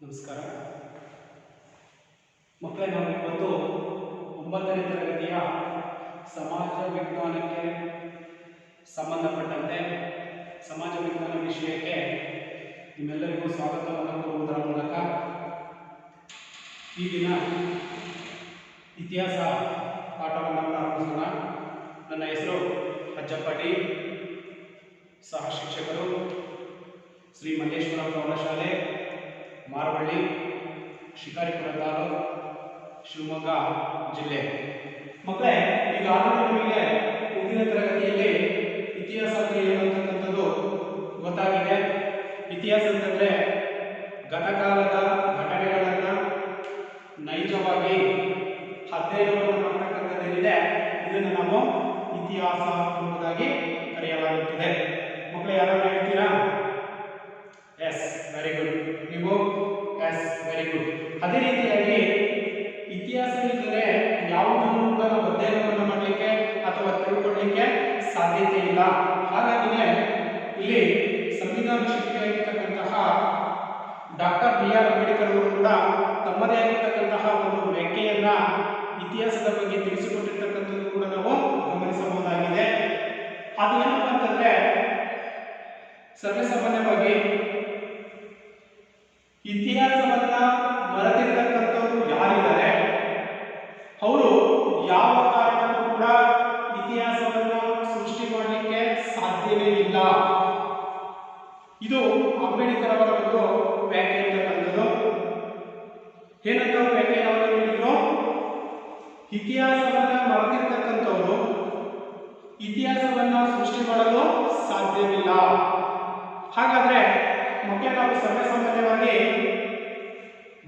ನಮಸ್ಕಾರ ಮಕ್ಕಳೇ, ನಾವು ಇವತ್ತು 9ನೇ ತರಗತಿಯ ಸಮಾಜ ವಿಜ್ಞಾನಕ್ಕೆ ಸಂಬಂಧಪಟ್ಟಂತೆ ಸಮಾಜ ವಿಜ್ಞಾನ ವಿಷಯಕ್ಕೆ ನಿಮ್ಮೆಲ್ಲರಿಗೂ ಸ್ವಾಗತವನ್ನು ಕೋರುವುದರ ಮೂಲಕ ಈ ದಿನ ಇತಿಹಾಸ ಪಾಠವನ್ನು ಪ್ರಾರಂಭಿಸೋಣ. ನನ್ನ ಹೆಸರು ಅಜ್ಜಪ್ಪ ಡಿ, ಸಹ ಶಿಕ್ಷಕರು, ಶ್ರೀ ಮಲ್ಲೇಶ್ವರ ಪ್ರೌಢಶಾಲೆ, ಮಾರವಳ್ಳಿ, ಶಿಕಾರಿಪುರ ತಾಲೂಕು, ಶಿವಮೊಗ್ಗ ಜಿಲ್ಲೆ. ಮಕ್ಕಳೇ, ಈಗಾಗಲೇ ನಿಮಗೆ ಮುಂದಿನ ತರಗತಿಯಲ್ಲಿ ಇತಿಹಾಸ ಏನು ಅಂತಕ್ಕಂಥದ್ದು ಗೊತ್ತಾಗಿದೆ. ಇತಿಹಾಸ ಅಂತಂದರೆ ಗತಕಾಲದ ಘಟನೆಗಳನ್ನು ನೈಜವಾಗಿ ಅಧ್ಯಯನವನ್ನು ಮಾಡ್ತಕ್ಕಂಥದ್ದೇನಿದೆ ಇದನ್ನು ನಾವು ಇತಿಹಾಸ ಎಂಬುದಾಗಿ ಕರೆಯಲಾಗುತ್ತದೆ. ಮಕ್ಕಳು ಯಾರಾದ್ರೂ ಹೇಳ್ತೀರಾ? Yes, very good. ನೀವು ಎಸ್, ವೆರಿ ಗುಡ್. ಅದೇ ರೀತಿಯಾಗಿ ಇತಿಹಾಸವಿದ್ದರೆ ಯಾವುದನ್ನು ಕೂಡ ನಾವು ಅಧ್ಯಯನವನ್ನು ಮಾಡಲಿಕ್ಕೆ ಅಥವಾ ತಿಳ್ಕೊಳ್ಳಲಿಕ್ಕೆ ಸಾಧ್ಯತೆ ಇಲ್ಲ. ಹಾಗಾಗಿನೇ ಇಲ್ಲಿ ಸಂವಿಧಾನ ಶಿಲ್ಪಿಯಾಗಿರ್ತಕ್ಕಂತಹ ಡಾಕ್ಟರ್ BR ಅಂಬೇಡ್ಕರ್ ಅವರು ಕೂಡ ತಮ್ಮದೇ ಆಗಿರ್ತಕ್ಕಂತಹ ಒಂದು ವ್ಯಾಖ್ಯೆಯನ್ನ ಇತಿಹಾಸದ ಬಗ್ಗೆ ತಿಳಿಸಿಕೊಟ್ಟಿರ್ತಕ್ಕಂಥದ್ದು ಕೂಡ ನಾವು ಗಮನಿಸಬಹುದಾಗಿದೆ. ಅದು ಏನಪ್ಪ ಅಂತಂದ್ರೆ, ಸರ್ವೇಸಾಮಾನ್ಯವಾಗಿ ಇತಿಹಾಸವನ್ನ ಮರೆತಿರ್ತಕ್ಕಂಥವ್ರು ಯಾರಿದ್ದಾರೆ ಅವರು ಯಾವ ಕಾರಣಕ್ಕೂ ಕೂಡ ಇತಿಹಾಸವನ್ನ ಸೃಷ್ಟಿ ಮಾಡಲಿಕ್ಕೆ ಸಾಧ್ಯವೇ ಇಲ್ಲ. ಇದು ಅಂಬೇಡ್ಕರ್ ಅವರ ಒಂದು ವ್ಯಾಖ್ಯೆ ಇರ್ತಕ್ಕಂಥದ್ದು. ಏನಂತ ವ್ಯಾಖ್ಯೆ ಅವರು ಹೇಳಿದ್ರು? ಇತಿಹಾಸವನ್ನ ಮರೆತಿರ್ತಕ್ಕಂಥವ್ರು ಇತಿಹಾಸವನ್ನ ಸೃಷ್ಟಿ ಮಾಡಲು ಸಾಧ್ಯವಿಲ್ಲ. ಹಾಗಾದ್ರೆ ಮಕ್ಕಳೇ, ನಾವು ಸರ್ವೇಸಾಮಾನ್ಯವಾಗಿ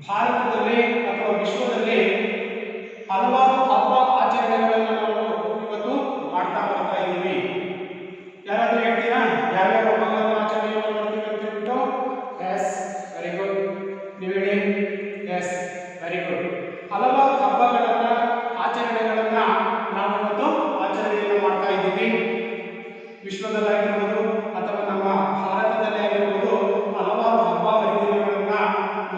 ಭಾರತದಲ್ಲಿ ಅಥವಾ ವಿಶ್ವದಲ್ಲಿ ಹಲವಾರು ಹಬ್ಬ ಆಚರಣೆಗಳನ್ನು ನಾವು ಇವತ್ತು ಮಾಡ್ತಾ ಬರ್ತಾ ಇದ್ದೀವಿ. ಯಾರಾದ್ರೂ ಹೇಳ್ತೀರಾ ಯಾವ್ಯಾವ ಹಬ್ಬಗಳನ್ನು ಆಚರಣೆಯನ್ನು ಮಾಡ್ತೀವಿ ಅಂತ ಹೇಳ್ಬಿಟ್ಟು? Yes, very good. ನೀವು ಹೇಳಿ. Yes, very good. ಹಲವಾರು ಹಬ್ಬಗಳನ್ನ ಆಚರಣೆಗಳನ್ನ ನಾವು ಇವತ್ತು ಆಚರಣೆಯನ್ನು ಮಾಡ್ತಾ ಇದ್ದೀವಿ. ವಿಶ್ವದಲ್ಲಾಗಿರ್ಬೋದು ಅಥವಾ ನಮ್ಮ ಭಾರತದಲ್ಲಿ ಆಗಿರ್ಬೋದು ಹಲವಾರು ಹಬ್ಬ ಹರಿದಿನಗಳನ್ನ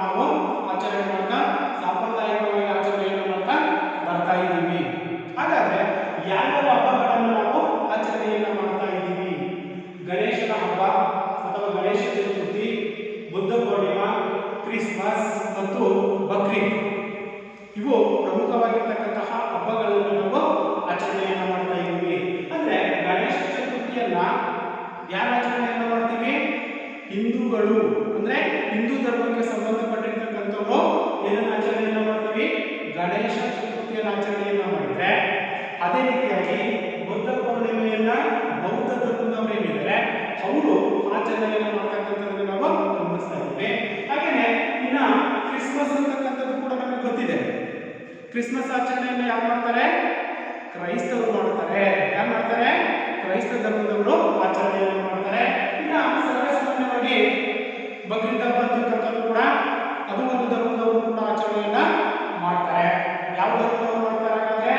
ನಾವು ಆಚರಣೆ ಮಾಡ್ತಾ ಸಾಂಪ್ರದಾಯಿಕವಾಗಿ ಆಚರಣೆಯನ್ನು ಮಾಡ್ತಾ ಬರ್ತಾ ಇದ್ದೀವಿ. ಹಾಗಾದ್ರೆ ಯಾವ್ಯಾವ ಹಬ್ಬಗಳನ್ನು ನಾವು ಆಚರಣೆಯನ್ನ ಮಾಡ್ತಾ ಇದ್ದೀವಿ? ಗಣೇಶನ ಹಬ್ಬ ಅಥವಾ ಗಣೇಶ ಚತುರ್ಥಿ, ಬುದ್ಧ ಪೂರ್ಣಿಮಾ, ಕ್ರಿಸ್ಮಸ್ ಮತ್ತು ಬಕ್ರೀದ್ ಇವು ಪ್ರಮುಖವಾಗಿರ್ತಕ್ಕಂತಹ ಹಬ್ಬಗಳನ್ನು ನಾವು ಆಚರಣೆಯನ್ನು ಮಾಡ್ತಾ ಇದ್ದೀವಿ. ಅಂದ್ರೆ ಗಣೇಶ ಚತುರ್ಥಿಯನ್ನ ಯಾರು ಆಚರಣೆಯನ್ನು ಮಾಡ್ತೀವಿ? ಹಿಂದೂಗಳು, ಅಂದ್ರೆ ಹಿಂದೂ ಧರ್ಮಕ್ಕೆ ಸಂಬಂಧಪಟ್ಟಿರ್ತಕ್ಕಂಥವ್ರು ಏನನ್ನ ಆಚರಣೆಯನ್ನು ಮಾಡ್ತೀವಿ? ಗಣೇಶ ಚತುರ್ಥಿಯನ್ನು ಆಚರಣೆಯನ್ನು ಮಾಡಿದ್ರೆ, ಅದೇ ರೀತಿಯಾಗಿ ಬುದ್ಧ ಪೂರ್ಣಿಮೆಯನ್ನ ಬೌದ್ಧ ಧರ್ಮದವರು ಏನಿದ್ದಾರೆ ಅವರು ಆಚರಣೆಯನ್ನು ಮಾಡ್ತಕ್ಕಂಥದ್ದನ್ನು ನಾವು ಗಮನಿಸ್ತಾ ಇದ್ದೀವಿ. ಹಾಗೇನೆ ಇನ್ನ ಕ್ರಿಸ್ಮಸ್ ಅಂತಕ್ಕಂಥದ್ದು ಕೂಡ ನಮಗೆ ಗೊತ್ತಿದೆ. ಕ್ರಿಸ್ಮಸ್ ಆಚರಣೆಯನ್ನು ಯಾರು ಮಾಡ್ತಾರೆ? ಕ್ರೈಸ್ತವರು ಮಾಡ್ತಾರೆ. ಯಾರು ಮಾಡ್ತಾರೆ? ಕ್ರೈಸ್ತ ಧರ್ಮದವರು ಆಚರಣೆಯನ್ನು ಮಾಡ್ತಾರೆ. ಇನ್ನು ಸರ್ವೇಸಾಮಾನ್ಯವಾಗಿ ಬಕ್ರೀದ್ ಹಬ್ಬ ಅಂತಕ್ಕಂಥದ್ದು ಕೂಡ ಅದು ಒಂದು ಧರ್ಮದವರು ಕೂಡ ಆಚರಣೆಯನ್ನ ಮಾಡ್ತಾರೆ. ಯಾವ ಧರ್ಮದವರು ಮಾಡ್ತಾರೆ ಹಾಗಾದ್ರೆ?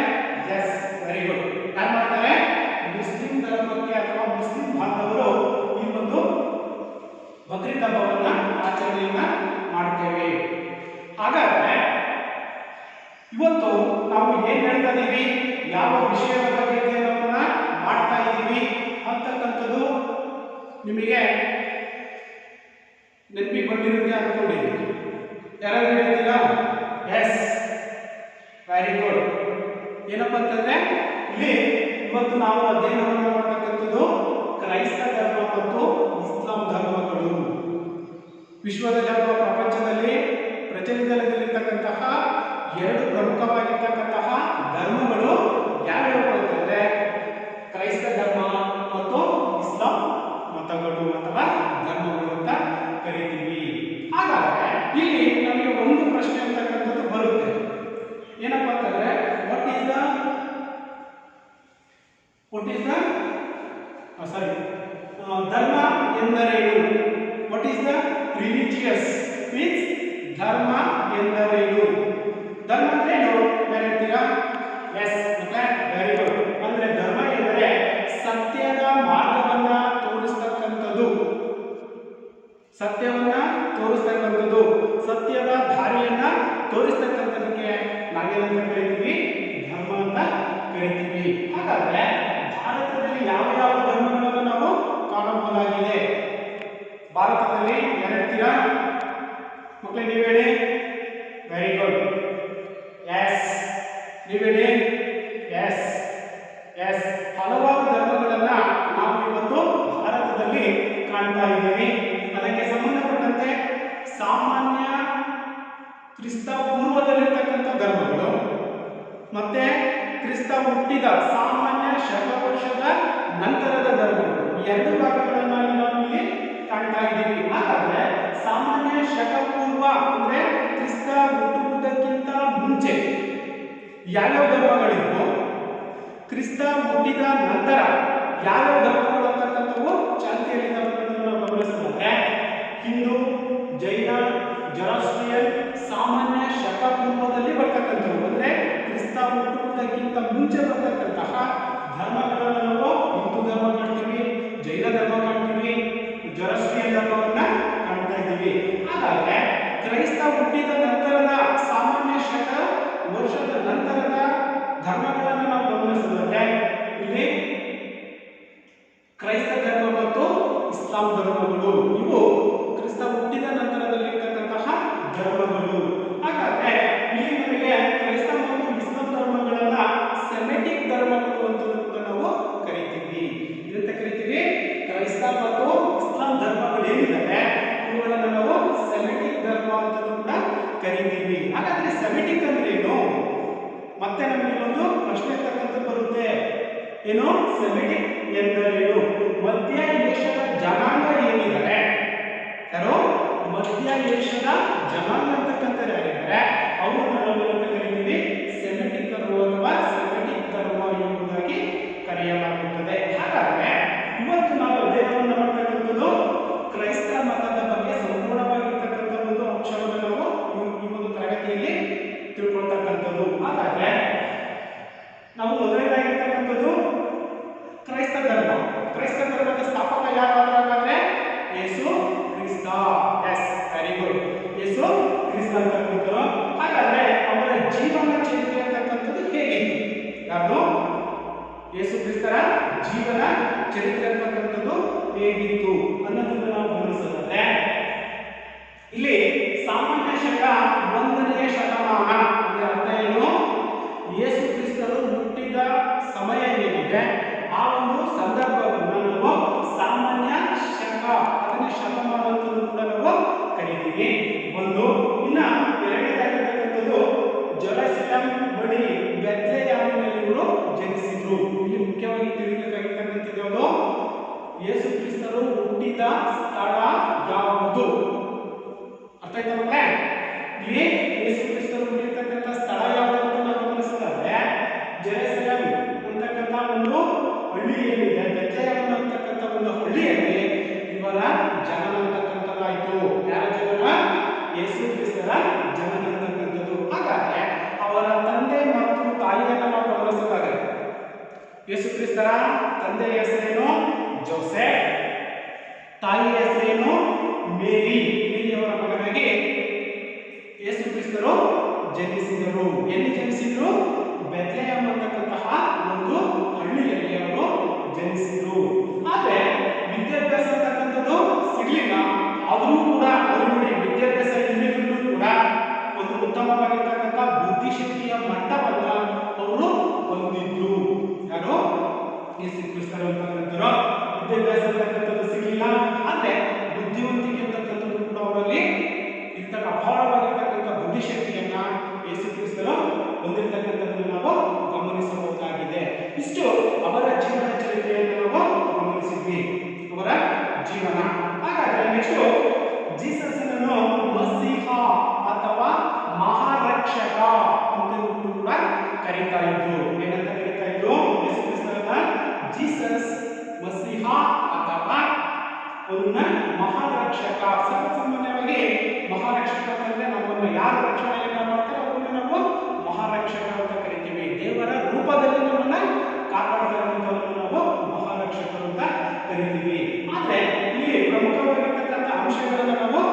Yes, very good. ಯಾರು ಮಾಡ್ತಾರೆ? ಮುಸ್ಲಿಂ ಧರ್ಮಕ್ಕೆ ಅಥವಾ ಮುಸ್ಲಿಂ ಬಾಂಧವರು ಈ ಒಂದು ಬಕ್ರೀದ್ ಹಬ್ಬವನ್ನ ಆಚರಣೆಯನ್ನ ಮಾಡ್ತೇವೆ. ಹಾಗಾದ್ರೆ ಇವತ್ತು ನಾವು ಏನ್ ಹೇಳ್ತಾ ಇದ್ದೀವಿ, ಯಾವ ವಿಷಯದ ಬಗ್ಗೆ ಅಧ್ಯಯನವನ್ನ ಮಾಡ್ತಾ ಇದ್ದೀವಿ ಅಂತಕ್ಕಂಥದ್ದು ನಿಮಗೆ ನೆನಪಿಗೆ ಬಂದಿರುತ್ತೆ ಅನ್ಕೊಂಡಿದ್ದೀನಿ. ಯಾರಾದ್ರೂ ಹೇಳ್ತೀರಾ? Yes, very good. ಏನಪ್ಪ ಅಂತಂದ್ರೆ, ಇಲ್ಲಿ ಇವತ್ತು ನಾವು ಅಧ್ಯಯನವನ್ನು ಮಾಡ್ತಕ್ಕಂಥದ್ದು ಕ್ರೈಸ್ತ ಧರ್ಮ ಮತ್ತು ಇಸ್ಲಾಂ ಧರ್ಮಗಳು. ವಿಶ್ವದಲ್ಲಿ ಅಥವಾ ಪ್ರಪಂಚದಲ್ಲಿ ಪ್ರಚಲಿತದಲ್ಲಿರ್ತಕ್ಕಂತಹ ಎರಡು ಪ್ರಮುಖವಾಗಿರ್ತಕ್ಕಂತಹ ಧರ್ಮಗಳು ಯಾವ್ಯಾವ ಅಂತಂದ್ರೆ ಕ್ರೈಸ್ತ ಧರ್ಮ ಮತ್ತು ಇಸ್ಲಾಂ ಮತಗಳು ಅಥವಾ ಧರ್ಮಗಳು ಅಂತ ಕರಿತೀವಿ. ಹಾಗಾದ್ರೆ ಇಲ್ಲಿ ನಮಗೆ ಒಂದು ಪ್ರಶ್ನೆ ಅಂತಕ್ಕಂಥದ್ದು ಬರುತ್ತೆ. ಏನಪ್ಪ ಅಂತಂದ್ರೆ, ವಾಟ್ ಈಸ್ ದ ಧರ್ಮ ಎಂದರೇನು? What is the religious means ಧರ್ಮ ಎಂದರೇನು? ಧರ್ಮ ಅಂದ್ರೆ ಏನು ಹೇಳ್ತೀರಾ? Yes, very good. ಅಂದ್ರೆ ಧರ್ಮ ಎಂದರೆ ಸತ್ಯದ ಮಾರ್ಗವನ್ನ ತೋರಿಸ್ತಕ್ಕಂಥದ್ದು, ಸತ್ಯವನ್ನ ತೋರಿಸ್ತಕ್ಕಂಥದ್ದು, ಸತ್ಯದ ದಾರಿಯನ್ನ ತೋರಿಸ್ತಕ್ಕಂಥದಕ್ಕೆ ನಾವೇನಂತ ಕರಿತೀವಿ? ಧರ್ಮ ಅಂತ ಕರಿತೀವಿ. ಹಾಗಾದ್ರೆ ಭಾರತದಲ್ಲಿ ಯಾವ ಯಾವ ಧರ್ಮಗಳನ್ನು ನಾವು ಕಾಣಬಹುದಾಗಿದೆ? ಭಾರತದಲ್ಲಿ ಯಾರು ಹೇಳ್ತೀರಾ ಮಕ್ಕಳೇ? ನೀವು ಹೇಳಿ. Very good. ಎಸ್, ನೀವು ಹೇಳಿ. ಎಸ್ ಎಸ್, ಹಲವಾರು ಧರ್ಮಗಳನ್ನ ನಾವು ಇವತ್ತು ಭಾರತದಲ್ಲಿ ಕಾಣ್ತಾ ಇದ್ದೀವಿ. ಅದಕ್ಕೆ ಸಂಬಂಧಪಟ್ಟಂತೆ ಸಾಮಾನ್ಯ ಕ್ರಿಸ್ತ ಪೂರ್ವದಲ್ಲಿರ್ತಕ್ಕಂಥ ಧರ್ಮಗಳು ಮತ್ತೆ ಕ್ರಿಸ್ತ ಹುಟ್ಟಿದ ಸಾಮಾನ್ಯ ಶತವರ್ಷದ ನಂತರದ ಧರ್ಮಗಳು, ಎರಡು ಭಾಗಗಳನ್ನಾಗಿ ನಾವು ಇಲ್ಲಿ ಕಾಣ್ತಾ ಇದ್ದೀವಿ. ಹಾಗಾದ್ರೆ ಸಾಮಾನ್ಯ ಶತಪೂರ್ವ ಅಂದ್ರೆ ಕ್ರಿಸ್ತ ಹುಟ್ಟುವುದಕ್ಕಿಂತ ಮುಂಚೆ ಯಾವ್ಯಾವ ಧರ್ಮಗಳಿದ್ವು, ಕ್ರಿಸ್ತ ಹುಟ್ಟಿದ ನಂತರ ಯಾವ್ಯಾವ ಧರ್ಮಗಳು ಅಂತಕ್ಕಂಥವು ಚಾಲ್ತಿಯಲ್ಲಿ ನಾವು ಗಮನಿಸಿದ್ರೆ ಹಿಂದೂ, ಜೈನ, ಜೊರಾಸ್ಟ್ರಿಯನ್ ಸಾಮಾನ್ಯ ಶತಪೂರ್ವದಲ್ಲಿ ಬರ್ತಕ್ಕಂಥವು ಅಂದ್ರೆ ಕ್ರಿಸ್ತ ಹುಟ್ಟುವುದಕ್ಕಿಂತ ಮುಂಚೆ ಬರ್ತಕ್ಕಂತಹ ಧರ್ಮಗಳನ್ನು ನಾವು ಹಿಂದೂ ಧರ್ಮ ಕಾಣ್ತೀವಿ, ಜೈನ ಧರ್ಮ ಕಾಣ್ತೀವಿ, ಜೊರಾಸ್ಟ್ರಿಯನ್ ಧರ್ಮವನ್ನ ಕಾಣ್ತಾ ಇದ್ದೀವಿ. ಹಾಗಾದ್ರೆ ಕ್ರೈಸ್ತ ಹುಟ್ಟಿದ ನಂತರದ ಸಾಮಾನ್ಯ ಶತ ವರ್ಷದ ನಂತರದ ಧರ್ಮಗಳನ್ನು ನಾವು ಗಮನಿಸಿದ್ರೆ ಇಲ್ಲಿ ಕ್ರೈಸ್ತ ಧರ್ಮ ಮತ್ತು ಇಸ್ಲಾಂ ಧರ್ಮಗಳು ಇವು ಕ್ರಿಸ್ತ ಹುಟ್ಟಿದ ನಂತರದಲ್ಲಿರ್ತಕ್ಕಂತಹ ಧರ್ಮಗಳು. ಹಾಗಾದ್ರೆ ಇಲ್ಲಿ ನಮಗೆ ಕ್ರೈಸ್ತ ಮತ್ತು ಇಸ್ಲಾಂ ಧರ್ಮಗಳನ್ನ ಸೆಮೆಟಿಕ್ ಧರ್ಮಗಳು ಅಂತ ಕೂಡ ನಾವು ಕರಿತೀವಿ. ಏನಂತ ಕರಿತೀವಿ? ಕ್ರೈಸ್ತ ಮತ್ತು ಇಸ್ಲಾಂ ಧರ್ಮಗಳು ಏನಿದೆ ಇವುಗಳನ್ನು ನಾವು ಸೆಮೆಟಿಕ್ ಧರ್ಮ ಅಂತ ಕೂಡ ಕರಿತೀವಿ. ಹಾಗಾದ್ರೆ ಸೆಮೆಟಿಕ್ ಅಂದ್ರೆ ಏನು? ಮತ್ತೆ ನಮಗೆ ಒಂದು ಪ್ರಶ್ನೆ ಇರ್ತಕ್ಕಂಥ ಬರುತ್ತೆ, ಏನು ಸೆಮೆಟಿಕ್ ಎಂದರೇನು? ಮಧ್ಯ ಏಷ್ಯಾದ ಜನಾಂಗ ಏನಿದ್ದಾರೆ, ಯಾರು ಮಧ್ಯ ಏಷ್ಯಾದ ಜನಾಂಗ ಅಂತಕ್ಕಂಥ ಯಾರಿದ್ದಾರೆ ಅವರನ್ನು ನಾವು ಏನಂತ ಕರಿತೀವಿ? ಸೆಮೆಟಿಕ್ ಧರ್ಮ ಅಥವಾ ಸೆಮೆಟಿಕ್ ಧರ್ಮ ಎಂಬುದಾಗಿ ಕರೆಯಲಾಗುತ್ತದೆ. ಹಾಗಾದ್ರೆ ಇವತ್ತು ನಾವು ಅಧ್ಯಯನವನ್ನು ಮಾಡತಕ್ಕಂಥದ್ದು ಕ್ರೈಸ್ತ ಮತದ ಬಗ್ಗೆ ಸಂಪೂರ್ಣವಾಗಿರ್ತಕ್ಕಂಥ ಒಂದು ಅಂಶವನ್ನು ನಾವು ಈ ಒಂದು ತರಗತಿಯಲ್ಲಿ ತಿಳ್ಕೊಳ್ತಕ್ಕಂಥದ್ದು. ಹಾಗಾದ್ರೆ ನಾವು ಮೊದಲನೇದಾಗಿರ್ತಕ್ಕಂಥದ್ದು ಕ್ರೈಸ್ತ ಧರ್ಮ. ಕ್ರೈಸ್ತ ಧರ್ಮದ ಸ್ಥಾಪಕ ಯಾರಾದ್ರೂ ಹಾಗಾದ್ರೆ Yesu Krista. S, very good. Yesu Krista ಅಂತಕ್ಕಂಥದ್ದು. ಹಾಗಾದ್ರೆ ಅವರ ಜೀವನ ಚರಿತ್ರೆ ಅಂತಕ್ಕಂಥದ್ದು ಹೇಗಿತ್ತು? ಯಾರು? ಯೇಸು ಕ್ರಿಸ್ತರ ಜೀವನ ಚರಿತ್ರೆ ಅಂತಕ್ಕಂಥದ್ದು ಹೇಗಿತ್ತು ಅನ್ನೋದನ್ನು ನಾವು ಗಮನಿಸೋದಾದ್ರೆ ಇಲ್ಲಿ ಸಾಮಾನ್ಯ ಶಕ 1ನೇ ಶತಮಾನ ಅಂದ್ರೆ ಅರ್ಥ ಏನು? ಯೇಸು ಕ್ರಿಸ್ತರು ಹುಟ್ಟಿದ ಸಮಯ ಏನಿದೆ ಆ ಒಂದು ಸಂದರ್ಭವನ್ನು ನಾವು ಸಾಮಾನ್ಯ ಶಕ 1ನೇ ಶತಮಾನ ಅಂತ ಕೂಡ ನಾವು ಕರೀತೀವಿ. ಒಂದು. ಇನ್ನ ಎರಡನೇದಾಗಿರ್ತಕ್ಕಂಥದ್ದು ಜೆರುಸಲೇಮ್ ಬಳಿ ಬೆತ್ಲೆಹೇಮಿನಲ್ಲಿ ಇವರು ಜನಿಸಿದ್ರು. ಇಲ್ಲಿ ಮುಖ್ಯವಾಗಿ ತಿಳಿಯಬೇಕಾಗಿರ್ತಕ್ಕಂಥದ್ದು ಯಾವುದು? ಯೇಸು ಕ್ರಿಸ್ತರು ಹುಟ್ಟಿದ ಸ್ಥಳ ಯಾವುದು? ಅರ್ಥ ಆಯ್ತಾ ಮಕ್ಕಳೇ? ಇಲ್ಲಿ ಯೇಸು ಕ್ರಿಸ್ತರು ಹುಟ್ಟಿರ್ತಕ್ಕಂಥ ಸ್ಥಳ ಯಾವುದು ಅಂತ ನಾವು ಗಮನಿಸಿದ್ರೆ ಜೆರುಸಲೇಮ್ ಅಂತಕ್ಕಂಥ ಒಂದು ಹಳ್ಳಿ ಏನಿದೆ, ಬೆತ್ಲೆಹೇಮ್ ಅಂತಕ್ಕಂಥ ಒಂದು ಹಳ್ಳಿಯಲ್ಲಿ ಇವರ ಜನನ ಅಂತಕ್ಕಂಥದ್ದಾಯಿತು. ಯಾರ ಜನನ? ಯೇಸು ಕ್ರಿಸ್ತರ ಜನನ ಅಂತಕ್ಕಂಥದ್ದು. ಹಾಗಾದ್ರೆ ಅವರ ತಂದೆ ಮತ್ತು ತಾಯಿಯನ್ನು ನಾವು ಗಮನಿಸಬೇಕಾದ್ರೆ ಯೇಸು ಕ್ರಿಸ್ತರ ತಂದೆಯ ಹೆಸರೇನು? ಜೋಸೆಫ್. ತಾಯಿಯ ಹೆಸರೇನು? ಮೇರಿ. ಮೇರಿಯವರ ಮಗನಾಗಿ ಯೇಸು ಕ್ರಿಸ್ತರು ಜನಿಸಿದರು. ಎಲ್ಲಿ ಜನಿಸಿದ್ರು? ಬೆತ್ಲೆಹೇಮ್ ಅಂತಕ್ಕಂತಹ ಒಂದು ಹಳ್ಳಿಯಲ್ಲಿ ಅವರು ಜನಿಸಿದ್ರು. ಆದ್ರೆ ವಿದ್ಯಾಭ್ಯಾಸ ಅಂತಕ್ಕಂಥದ್ದು ಸಿಗ್ಲಿಲ್ಲ. ಆದರೂ ಕೂಡ ಅವರು ನೋಡಿ ವಿದ್ಯಾಭ್ಯಾಸ ಇಲ್ಲದಿದ್ರು ಕೂಡ ಒಂದು ಉತ್ತಮವಾಗಿರ್ತಕ್ಕಂಥ ಬುದ್ಧಿಶಕ್ತಿಯ ಮಟ್ಟವನ್ನ ಅವರು ಹೊಂದಿದ್ರು. ಯಾರು? ಯೇಸು ಕ್ರಿಸ್ತರು ಅಂತಕ್ಕಂಥರು. ವಿದ್ಯಾಭ್ಯಾಸ ಅಂತಕ್ಕಂಥದ್ದು ಸಿಗಲಿಲ್ಲ, ಆದ್ರೆ ಬುದ್ಧಿವಂತಿಕೆ ಅಂತಕ್ಕಂಥದ್ದು ಕೂಡ ಅವರಲ್ಲಿ ಇರ್ತಕ್ಕ ಅಪಾರವಾಗಿರ್ತಕ್ಕಂಥ ಬುದ್ಧಿಶಕ್ತಿಯನ್ನ ಯೇಸು ಕ್ರಿಸ್ತರು ಹೊಂದಿರತಕ್ಕಂಥದ್ದನ್ನು ನಾವು ಗಮನಿಸಬಹುದಾಗಿದೆ. ಇಷ್ಟು ಅವರ ಜೀವನ ಚರಿತ್ರೆಯನ್ನು ನಾವು ಗಮನಿಸಿದ್ವಿ, ಅವರ ಜೀವನ. ಹಾಗಾದ್ರೆ ನೆಕ್ಸ್ಟ್ ಜೀಸಸ್ ಅನ್ನು ಮಸೀಹ ಅಥವಾ ಮಹಾರಕ್ಷಕ ಅಂತ ಕೂಡ ಕರೀತಾ ಇದ್ರು. ಏನಂತ ಕರೀತಾ ಇದ್ರು? ಯೇಸು ಕ್ರಿಸ್ತರನ್ನ ಜೀಸಸ್, ಮಸೀಹ ಅಥವಾ ಅವರನ್ನ ಮಹಾರಕ್ಷಕ. ಸಾಮಾನ್ಯವಾಗಿ ಮಹಾರಕ್ಷಕ ಅಂತಂದ್ರೆ ನಮ್ಮನ್ನು ಯಾರು ರಕ್ಷಣೆಯನ್ನ ಮಾಡ್ತಾರೆ ಅವರನ್ನ ನಾವು ಮಹಾರಕ್ಷಕ ಅಂತ ಕರಿತೀವಿ. ದೇವರ ರೂಪದಲ್ಲಿ ನಮ್ಮನ್ನ ಕಾಪಾಡತಕ್ಕಂಥವ್ರನ್ನ ನಾವು ಮಹಾರಕ್ಷಕರು ಅಂತ ಕರಿತೀವಿ. ಆದ್ರೆ ಇಲ್ಲಿ ಪ್ರಮುಖವಾಗಿರ್ತಕ್ಕಂಥ ಅಂಶಗಳನ್ನು ನಾವು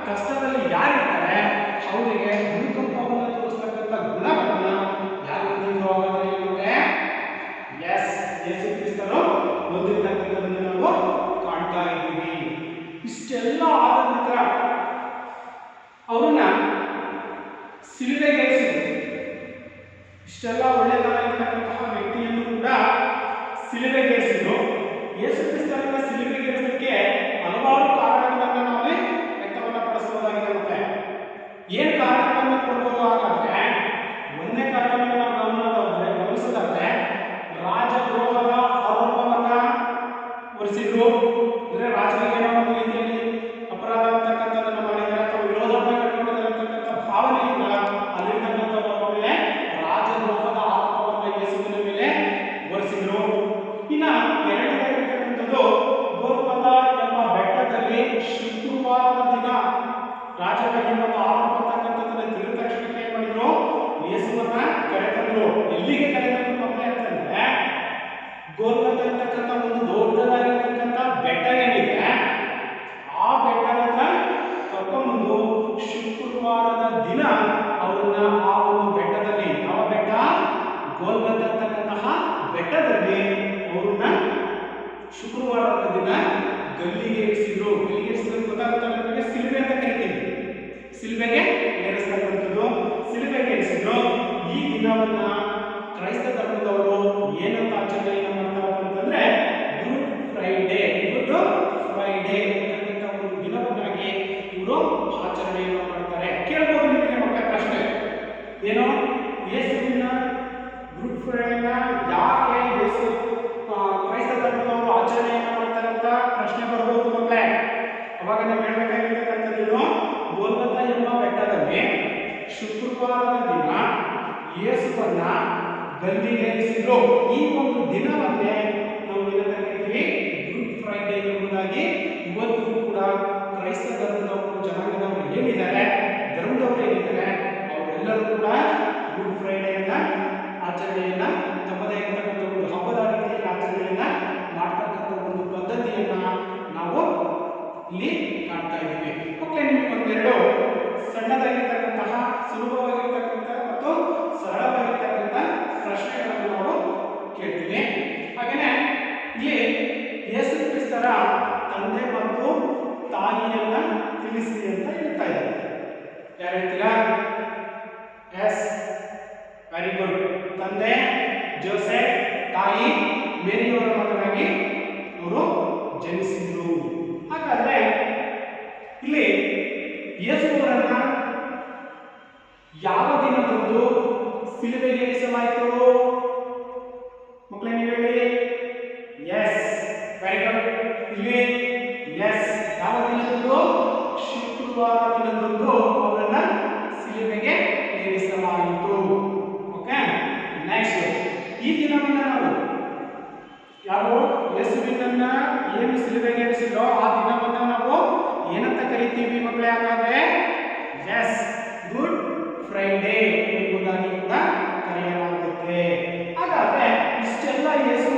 ಕಷ್ಟದಲ್ಲಿ ಯಾರಿರ್ತಾರೆ ಅವರಿಗೆ ಅನುಕಂಪವನ್ನು ತೋರಿಸ್ತಕ್ಕಂಥ ಗುಣಗಳನ್ನ ಯಾರು ಹೊಂದಿದ್ರು ಹಾಗಾದ್ರೆ ಎಸ್ ಯೇಸು ಕ್ರಿಸ್ತರು ಹೊಂದಿರ್ತಕ್ಕಂಥದ್ದನ್ನು ನಾವು ಕಾಣ್ತಾ ಇದ್ದೀವಿ. ಇಷ್ಟೆಲ್ಲ ಆದ ನಂತರ ಅವರನ್ನ ಸಿಲುಬೆಗೇರಿಸಿದ್ರು. ಇಷ್ಟೆಲ್ಲ ಒಳ್ಳೆಯದಾಗಿರ್ತಕ್ಕಂತಹ ವ್ಯಕ್ತಿಯನ್ನು ಕೂಡ ಸಿಲುಬೆಗೇರಿಸಿದ್ರು. ಯೇಸು ಕ್ರಿಸ್ತರನ್ನ ಸಿಲುಬೆಗೇರಿಸಲಿಕ್ಕೆ ಹಲವಾರು ಕಾರಣಗಳನ್ನು ನಾವು ವ್ಯಕ್ತವನ್ನ ಪಡಿಸಬಹುದಾಗಿದೆ. ಮತ್ತೆ ಏನು ಕಾರಣಗಳನ್ನು ಕೊಡ್ಬೋದು ಹಾಗಾದ್ರೆ ಒಂದನೇ ಕಾರಣವನ್ನು ನಾವು ಗಮನಿಸೋದಾದ್ರೆ ರಾಜದ್ರೋಹದ ಆರೋಪವನ್ನ ಹೊರಿಸಿದ್ರು. ಅಂದ್ರೆ ರಾಜರಿಗೆ ಏನೋ ಒಂದು ರೀತಿಯಲ್ಲಿ ಅಪರಾಧ ಅಂತಕ್ಕಂಥದ್ದನ್ನು ಮಾಡಿದ್ದಾರೆ ಅಥವಾ ವಿರೋಧವನ್ನು ಕಟ್ಟಿಕೊಂಡಿದ್ದಾರೆ ಅಂತಕ್ಕಂಥ ಭಾವನೆಯಿಂದ ಅಲ್ಲಿರ್ತಕ್ಕಂಥವ್ರ ಮೇಲೆ ರಾಜದ್ರೋಹದ ಆರೋಪವನ್ನು ಯೇಸುವಿನ ಮೇಲೆ ಹೊರಿಸಿದ್ರು. ಇನ್ನ ಎರಡನೇದಾಗಿರ್ತಕ್ಕಂಥದ್ದು ಗೋಲ್ಗೊಥಾ ಎಂಬ ಬೆಟ್ಟದಲ್ಲಿ ಶುಕ್ರವಾರದ ದಿನ ರಾಜರ ಈ ಒಂದು ಆರೋಪ ಅಂತಕ್ಕಂಥದ್ದನ್ನು ತಿಳಿದ ತಕ್ಷಣ ಏನ್ ಮಾಡಿದ್ರು ಯೇಸುವನ್ನ ಕರೆತಂದ್ರು. ಎಲ್ಲಿಗೆ ಕರೆತಂದ್ರು ಮಕ್ಕಳೇ ಅಂತಂದ್ರೆ ಗೋಲ್ಗೊಥಾ ಅಂತಕ್ಕಂಥ ಒಂದು ದೊಡ್ಡದಾಗಿರ್ತಕ್ಕಂಥ ಬೆಟ್ಟ ಏನಿದೆ ಆ ಬೆಟ್ಟದ ಕರ್ಕೊಂಡು ಶುಕ್ರವಾರದ ದಿನ ಅವರನ್ನ ಆ ಒಂದು ಬೆಟ್ಟದಲ್ಲಿ ಯಾವ ಬೆಟ್ಟ ಗೋಲ್ಗೊಥಾ ಅಂತಕ್ಕಂತಹ ಬೆಟ್ಟದಲ್ಲಿ ಅವರನ್ನ ಶುಕ್ರವಾರದ ದಿನ ಗಲ್ಲಿಗೆ ಏರಿಸಿದ್ರು. ಗಲ್ಲಿಗೆ ಏರಿಸಿದ್ರು ಗೊತ್ತಾಗುತ್ತಾ ನಮಗೆ ಸಿಲುಬೆ ಅಂತ ಕರಿತೀವಿ. ಸಿಲುಬೆಗೆ ಏರಿಸ್ತಕ್ಕಂಥದ್ದು ಸಿಲುಬೆಗೆ ಏರಿಸಿದ್ರು. ಈ ದಿನವನ್ನ ಕ್ರೈಸ್ತ ಧರ್ಮದವರು ಏನಂತ ಆಚರಣೆಯನ್ನು ಮಾಡ್ತಾರಪ್ಪ ಅಂತಂದ್ರೆ ಗುಡ್ ಫ್ರೈಡೆ. ಗುಡ್ ಫ್ರೈಡೆ ಅಂತಕ್ಕಂಥ ಒಂದು ದಿನವನ್ನಾಗಿ ಇವರು ಆಚರಣೆಯನ್ನು ಮಾಡ್ತಾರೆ. ಕೇಳಬಹುದು ನಿಮಗೆ ಮಕ್ಕಳ ಪ್ರಶ್ನೆ ಏನು ಯೇಸುವಿನ ಗುಡ್ ಫ್ರೈಡೆನ ಯಾಕೆ ಯೇಸು ಕ್ರೈಸ್ತ ಧರ್ಮದವರು ಆಚರಣೆಯನ್ನು ಮಾಡ್ತಾರೆ ಅಂತ ಪ್ರಶ್ನೆ ಬರಬಹುದು ಮಕ್ಕಳೇ. ಅವಾಗ ನಾವು ಹೇಳ್ಬೇಕಾಗಿರ್ತಕ್ಕಂಥದ್ದು ಗೋಲ್ಗೊಥಾ ಎಂಬ ಬೆಟ್ಟದಲ್ಲಿ ಶುಕ್ರವಾರದ ದಿನ ಯೇಸುವನ್ನ ಗಲ್ಲಿಗೇರಿಸಿದ್ರು. ಈ ಒಂದು ದಿನವನ್ನೇ ನಾವು ಏನಂತ ಕರಿತೀವಿ ಗುಡ್ ಫ್ರೈಡೆ ಎಂಬುದಾಗಿ ಇವತ್ತು ಕೂಡ ಕ್ರೈಸ್ತ ಧರ್ಮದವರು ಜನಾಂಗದವರು ಏನಿದ್ದಾರೆ ಧರ್ಮದವರು ಏನಿದ್ದಾರೆ ಅವರೆಲ್ಲರೂ ಕೂಡ ಗುಡ್ ಫ್ರೈಡೆಯನ್ನ ಆಚರಣೆಯನ್ನ ತಮ್ಮದೇ ಇರತಕ್ಕಂಥ ಒಂದು ಹಬ್ಬದ ರೀತಿಯಲ್ಲಿ ಆಚರಣೆಯನ್ನ ಮಾಡ್ತಕ್ಕಂಥ ಒಂದು ಪದ್ಧತಿಯನ್ನ ನಾವು ಇಲ್ಲಿ ಕಾಣ್ತಾ ಇದ್ದೀವಿ. ಓಕೆ, ನಿಮಗೆ ಒಂದೆರಡು ಸಣ್ಣದಾಗಿರ್ತಕ್ಕಂತಹ ಸುಲಭವಾಗಿರ್ತಕ್ಕಂಥ ಮತ್ತು ಸರಳವಾಗಿರ್ತಕ್ಕಂಥ ಪ್ರಶ್ನೆಗಳನ್ನು ನಾವು ಕೇಳ್ತೀವಿ. ಹಾಗೆಯೇ ಇಲ್ಲಿ ಯೇಸು ಕ್ರಿಸ್ತರ ತಂದೆ ಮತ್ತು ತಾಯಿಯನ್ನ ತಿಳಿಸಿ ಅಂತ ಹೇಳ್ತಾ ಇದ್ದಾರೆ. ಯಾರು ಹೇಳ್ತೀರಾ? Yes, very good. ತಂದೆ ಜೋಸೆಫ್, ತಾಯಿ ಮೇರಿಯವರ ಮಗನಾಗಿ ಅವರು ಜನಿಸಿದ್ರು. ಹಾಗಾದ್ರೆ ಇಲ್ಲಿ ಯೇಸುವರನ್ನ ಯಾವ ದಿನದಂದು ಸಿಲುಬೆಗೇರಿಸಲಾಯಿತು ಮಕ್ಕಳೇ? ನೀವು ಹೇಳಿ. Yes, very good. ಇಲ್ಲಿ ಎಸ್, ಯಾವ ದಿನದಂದು? ಶುಕ್ರವಾರ ದಿನದಂದು ಅವರನ್ನ ಸಿಲುಬೆಗೆ ಏರಿಸಲಾಯಿತು. ಓಕೆ, ನೆಕ್ಸ್ಟ್ ಈ ದಿನವನ್ನ ನಾವು ಯಾರು ಯೇಸುವಿನನ್ನ ಏನು ಸಿಲುಬೆಗೆ ಏರಿಸಿದ್ರೋ ಆ ದಿನವನ್ನ ನಾವು ಏನಂತ ಕರಿತೀವಿ ಮಕ್ಕಳೇ? ಹಾಗಾದ್ರೆ ಎಸ್, ಗುಡ್ ಫ್ರೈಡೆ ಎಂಬುದಾಗಿ ಕೂಡ ಕರೆಯಲಾಗುತ್ತೆ. ಹಾಗಾದ್ರೆ ಇಷ್ಟೆಲ್ಲ ಯೇಸು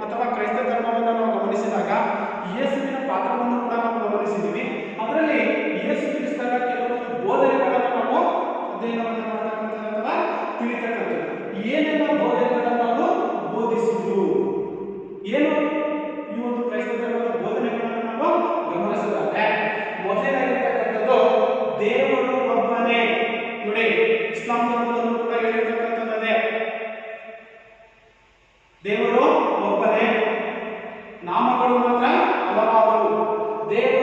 ಅಥವಾ ಕ್ರೈಸ್ತ ಧರ್ಮವನ್ನು ನಾವು ಗಮನಿಸಿದಾಗ ಯೇಸುವಿನ ಪಾತ್ರವನ್ನು ಕೂಡ ನಾವು ಗಮನಿಸಿದ್ದೀವಿ. ಅದರಲ್ಲಿ ಯೇಸು ಕ್ರಿಸ್ತರ ಕೆಲವೊಂದು ಬೋಧನೆಗಳನ್ನು ನಾವು ಅಧ್ಯಯನವನ್ನು ಮಾಡತಕ್ಕಂಥದ್ದು ಅಥವಾ ತಿಳಿತಕ್ಕಂಥದ್ದು. ಏನೆಲ್ಲ ಬೋಧನೆಗಳನ್ನು ನಾವು ಬೋಧಿಸಿದ್ರು, ಏನು ಈ ಒಂದು ಕ್ರೈಸ್ತ ಧರ್ಮದ ಬೋಧನೆಗಳನ್ನು ನಾವು ಗಮನಿಸಿದಾಗ ಮೊದಲನೇದಾಗಿರ್ತಕ್ಕಂಥದ್ದು ದೇವರು ಒಬ್ಬನೇ. ನೋಡಿ, ಇಸ್ಲಾಂ ಧರ್ಮದಲ್ಲೂ ಕೂಡ ಹೇಳಿರ್ತಕ್ಕಂಥದ್ದೇ ದೇವರು ಒಬ್ಬನೇ, ನಾಮಗಳು ಮಾತ್ರ ಹಲವಾರು. ದೇವರು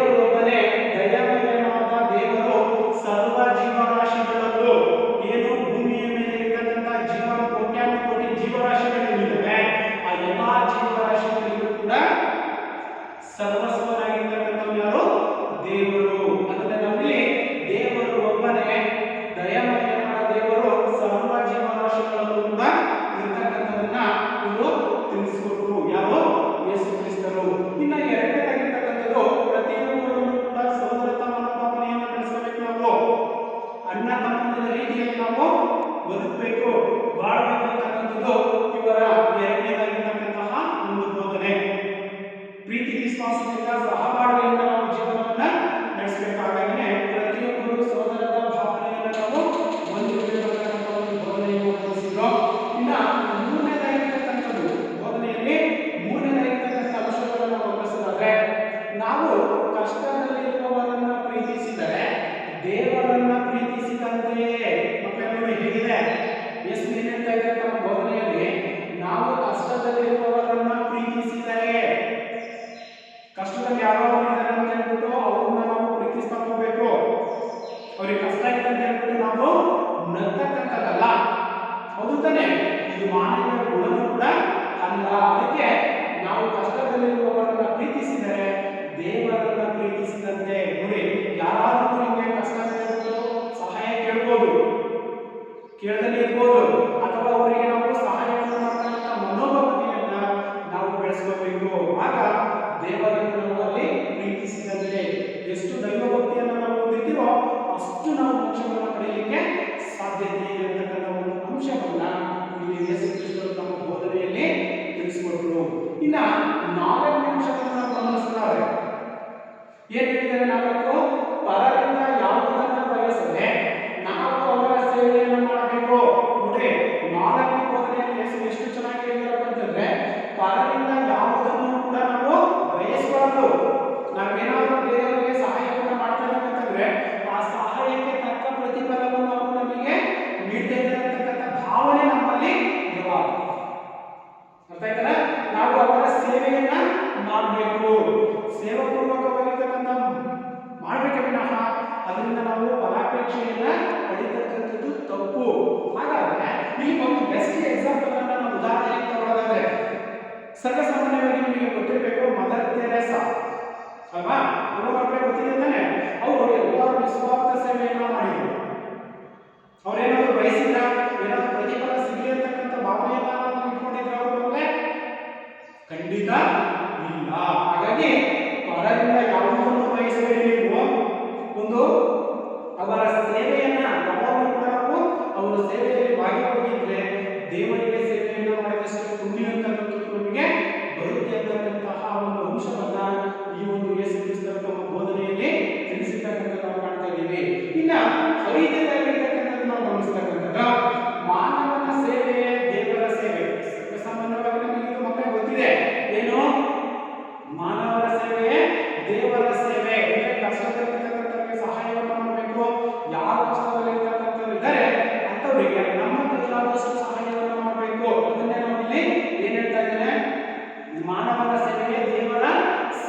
ದೇವರನ್ನ ಪ್ರೀತಿಸಿದಂತೆಯೇ. ಮಕ್ಕಳೇ ನೋಡಿ ಹೇಗಿದೆ, ಯೇಸು ಏನ್ ಹೇಳ್ತಾ ಇದ್ದಾರೆ ತಮ್ಮ ಬೋಧನೆಯಲ್ಲಿ, ನಾವು ಕಷ್ಟದಲ್ಲಿರುವವರನ್ನ ಪ್ರೀತಿಸಿದರೆ, ಕಷ್ಟದಲ್ಲಿ ಯಾವಾಗ ಇದ್ದಾರೆ ಅಂತ ಹೇಳ್ಬಿಟ್ಟು ಅವ್ರನ್ನ ನಾವು ಪ್ರೀತಿಸ್ತಾ ಹೋಗ್ಬೇಕು. ಅವ್ರಿಗೆ ಕಷ್ಟ ಇದೆ ಅಂತ ಹೇಳ್ಬಿಟ್ಟು ನಾವು ನಗ್ತಕ್ಕಂಥದ್ದಲ್ಲ. ಹೌದು ತಾನೆ? ಇದು ಮಾನವೀಯ ಗುಣನೂ ಕೂಡ ಅಲ್ಲ. ಅದಕ್ಕೆ ನಾವು ಕಷ್ಟದಲ್ಲಿರುವವರನ್ನ ಪ್ರೀತಿಸಿದರೆ ದೇವರನ್ನ ಪ್ರೀತಿಸಿದಂತೆ. ನೋಡಿ, ಯಾರಾದ್ರೂ ನಿಮಗೆ ಕಷ್ಟ ಸಹಾಯ ಕೇಳ್ಬೋದು, ಕೇಳದಲ್ಲಿ ಇರ್ಬೋದು, ಅಥವಾ ಅವರಿಗೆ ನಾವು ಸಹಾಯವನ್ನು ಮಾಡ್ತಕ್ಕಂಥ ಮನೋಭಾವನೆಯನ್ನ ನಾವು ಬೆಳೆಸ್ಕೋಬೇಕು. ಆಗ ದೇವರನ್ನು ನಾವು ಅಲ್ಲಿ ಪ್ರೀತಿಸಿದಂತೆ. ಎಷ್ಟು ದೈವಭಕ್ತಿಯನ್ನು ನಾವು ಹೊಂದಿದ್ದೀವೋ ಅಷ್ಟು ನಾವು ಮೋಕ್ಷವನ್ನು ಪಡೆಯಲಿಕ್ಕೆ ಸಾಧ್ಯತೆ ಇದೆ ಅಂತಕ್ಕಂಥ ಒಂದು ಅಂಶವನ್ನ ಇಲ್ಲಿ ಯೇಸು ಕ್ರಿಸ್ತರು ತಮ್ಮ ಬೋಧನೆಯಲ್ಲಿ ತಿಳಿಸಿಕೊಟ್ರು. ಇನ್ನ 4ನೇ ಅಂಶವನ್ನು ನಾವು ಗಮನಿಸಿದಾಗ ಏನ್ ಹೇಳಿದ್ದಾರೆ? 4, ಪರರಿಂದ ಯಾವುದನ್ನ ಬಯಸದೆ ನಾವು ಅವರ ಸೇವೆಯನ್ನು ಮಾಡಬೇಕು. ನೋಡಿ, 4ನೇ ಬೋಧನೆಯಲ್ಲಿ ಯೇಸು ಎಷ್ಟು ಚೆನ್ನಾಗಿ ಹೇಳಿದಾರಪ್ಪ ಅಂತಂದ್ರೆ, ಪರರಿಂದ ಯಾವುದನ್ನು ಕೂಡ ನಾವು ಬಯಸಬಾರದು. ನಾವೇನಾದ್ರೂ ಬೇರೆಯವರಿಗೆ ಸಹಾಯವನ್ನು ಮಾಡ್ತಾ ಇದ್ದೀವಿ ಅಂತಂದ್ರೆ ಆ ಸಹಾಯಕ್ಕೆ ತಕ್ಕ ಪ್ರತಿಫಲವನ್ನು ಅವರು ನಮಗೆ ನೀಡ್ತಾ ಇದ್ದಾರೆ ಅಂತಕ್ಕಂಥ ಭಾವನೆ ನಮ್ಮಲ್ಲಿ ಇರಬಾರದು. ಅರ್ಥ ಆಯ್ತಲ್ಲ? ನಾವು ಅವರ ಸೇವೆಯನ್ನ ಮಾಡಬೇಕು, ಸೇವಾಪೂರ್ವಕವಾಗಿರ್ತಕ್ಕಂಥ ಮಾಡಬೇಕೆ ವಿನಃ ಅದರಿಂದ ನಾವು ಫಲಾಪೇಕ್ಷೆಯನ್ನ ಪಡಿತಕ್ಕಂಥದ್ದು ತಪ್ಪು. ಹಾಗಾದ್ರೆ ಇಲ್ಲಿ ಒಂದು ಬೆಸ್ಟ್ ಎಕ್ಸಾಂಪಲ್ ಅನ್ನ ನಾವು ಉದಾಹರಣೆಗೆ ತಗೊಳ್ಳೋದಾದ್ರೆ, ಸರ್ವಸಾಮಾನ್ಯವಾಗಿ ನಿಮಗೆ ಗೊತ್ತಿರಬೇಕು ಮದರ್ ತೆರೇಸಾ ಅಲ್ವಾ? ನಮ್ಮ ಮಕ್ಕಳಿಗೆ ಗೊತ್ತಿದೆ ತಾನೆ? ಅವರು ಎಲ್ಲರೂ ನಿಸ್ವಾರ್ಥ ಸೇವೆಯನ್ನ ಮಾಡಿದ್ರು. ಅವ್ರೇನಾದ್ರು ಬಯಸಿದ್ರ, ಏನಾದ್ರು ಪ್ರತಿಫಲ ಸಿಗಲಿ ಅಂತಕ್ಕಂಥ ಭಾವನೆಯನ್ನ ಇಟ್ಕೊಂಡಿದ್ರ ಅವ್ರ ಮಕ್ಕಳೇ? ಖಂಡಿತ ಇಲ್ಲ. ಹಾಗಾಗಿ ಪರರಿಂದ ಯಾವುದನ್ನು ಬಯಸಬೇಡಿ. ನೀವು ಒಂದು ಅವರ ಸೇವೆಯನ್ನ ಯಾವಾಗಲೂ ಕೂಡ ನಾವು ಅವರ ಸೇವೆಯಲ್ಲಿ ಭಾಗಿಯಾಗಿದ್ರೆ ದೇವರಿಗೆ ಸೇವೆಯನ್ನ ಮಾಡಿದಷ್ಟು ಪುಣ್ಯ ಅಂತಕ್ಕಂಥದ್ದು ನಮಗೆ ಬರುತ್ತೆ ಅಂತಕ್ಕಂತಹ ಒಂದು ಅಂಶವನ್ನ ಈ ಒಂದು ಯೇಸು ಕ್ರಿಸ್ತರ ತಮ್ಮ ಬೋಧನೆಯಲ್ಲಿ ತಿಳಿಸಿರ್ತಕ್ಕಂಥ ನಾವು ಕಾಣ್ತಾ ಇದ್ದೀವಿ. ಇನ್ನ 5ನೇದಾಗಿರ್ತಕ್ಕಂಥದ್ದು ನಾವು ಗಮನಿಸ್ತಕ್ಕಂಥದ್ದು ಮಾನವನ ಸೇವೆಯೇ ದೇವರ ಸೇವೆ. ಸಾಮಾನ್ಯವಾಗಿ ನಮಗೆ ಇದು ಮಕ್ಕಳಿಗೆ ಗೊತ್ತಿದೆ, ಏನು? ಮಾನವರ ಸೇವೆಯೇ ದೇವರ ಸೇವೆ. ಅಂದ್ರೆ ಕಷ್ಟದಲ್ಲಿರ್ತಕ್ಕಂಥವ್ರಿಗೆ ಸಹಾಯವನ್ನು ಮಾಡಬೇಕು. ಯಾರು ಕಷ್ಟದಲ್ಲಿರ್ತಕ್ಕಂಥವ್ರು ಇದ್ದಾರೆ ಅಂತವರಿಗೆ ನಮ್ಮ ಕೈಲಾದಷ್ಟು ಸಹಾಯವನ್ನು ಮಾಡಬೇಕು. ಅದನ್ನೇ ನಾವು ಇಲ್ಲಿ ಏನ್ ಹೇಳ್ತಾ ಇದ್ದೇನೆ? ಮಾನವರ ಸೇವೆಯೇ ದೇವರ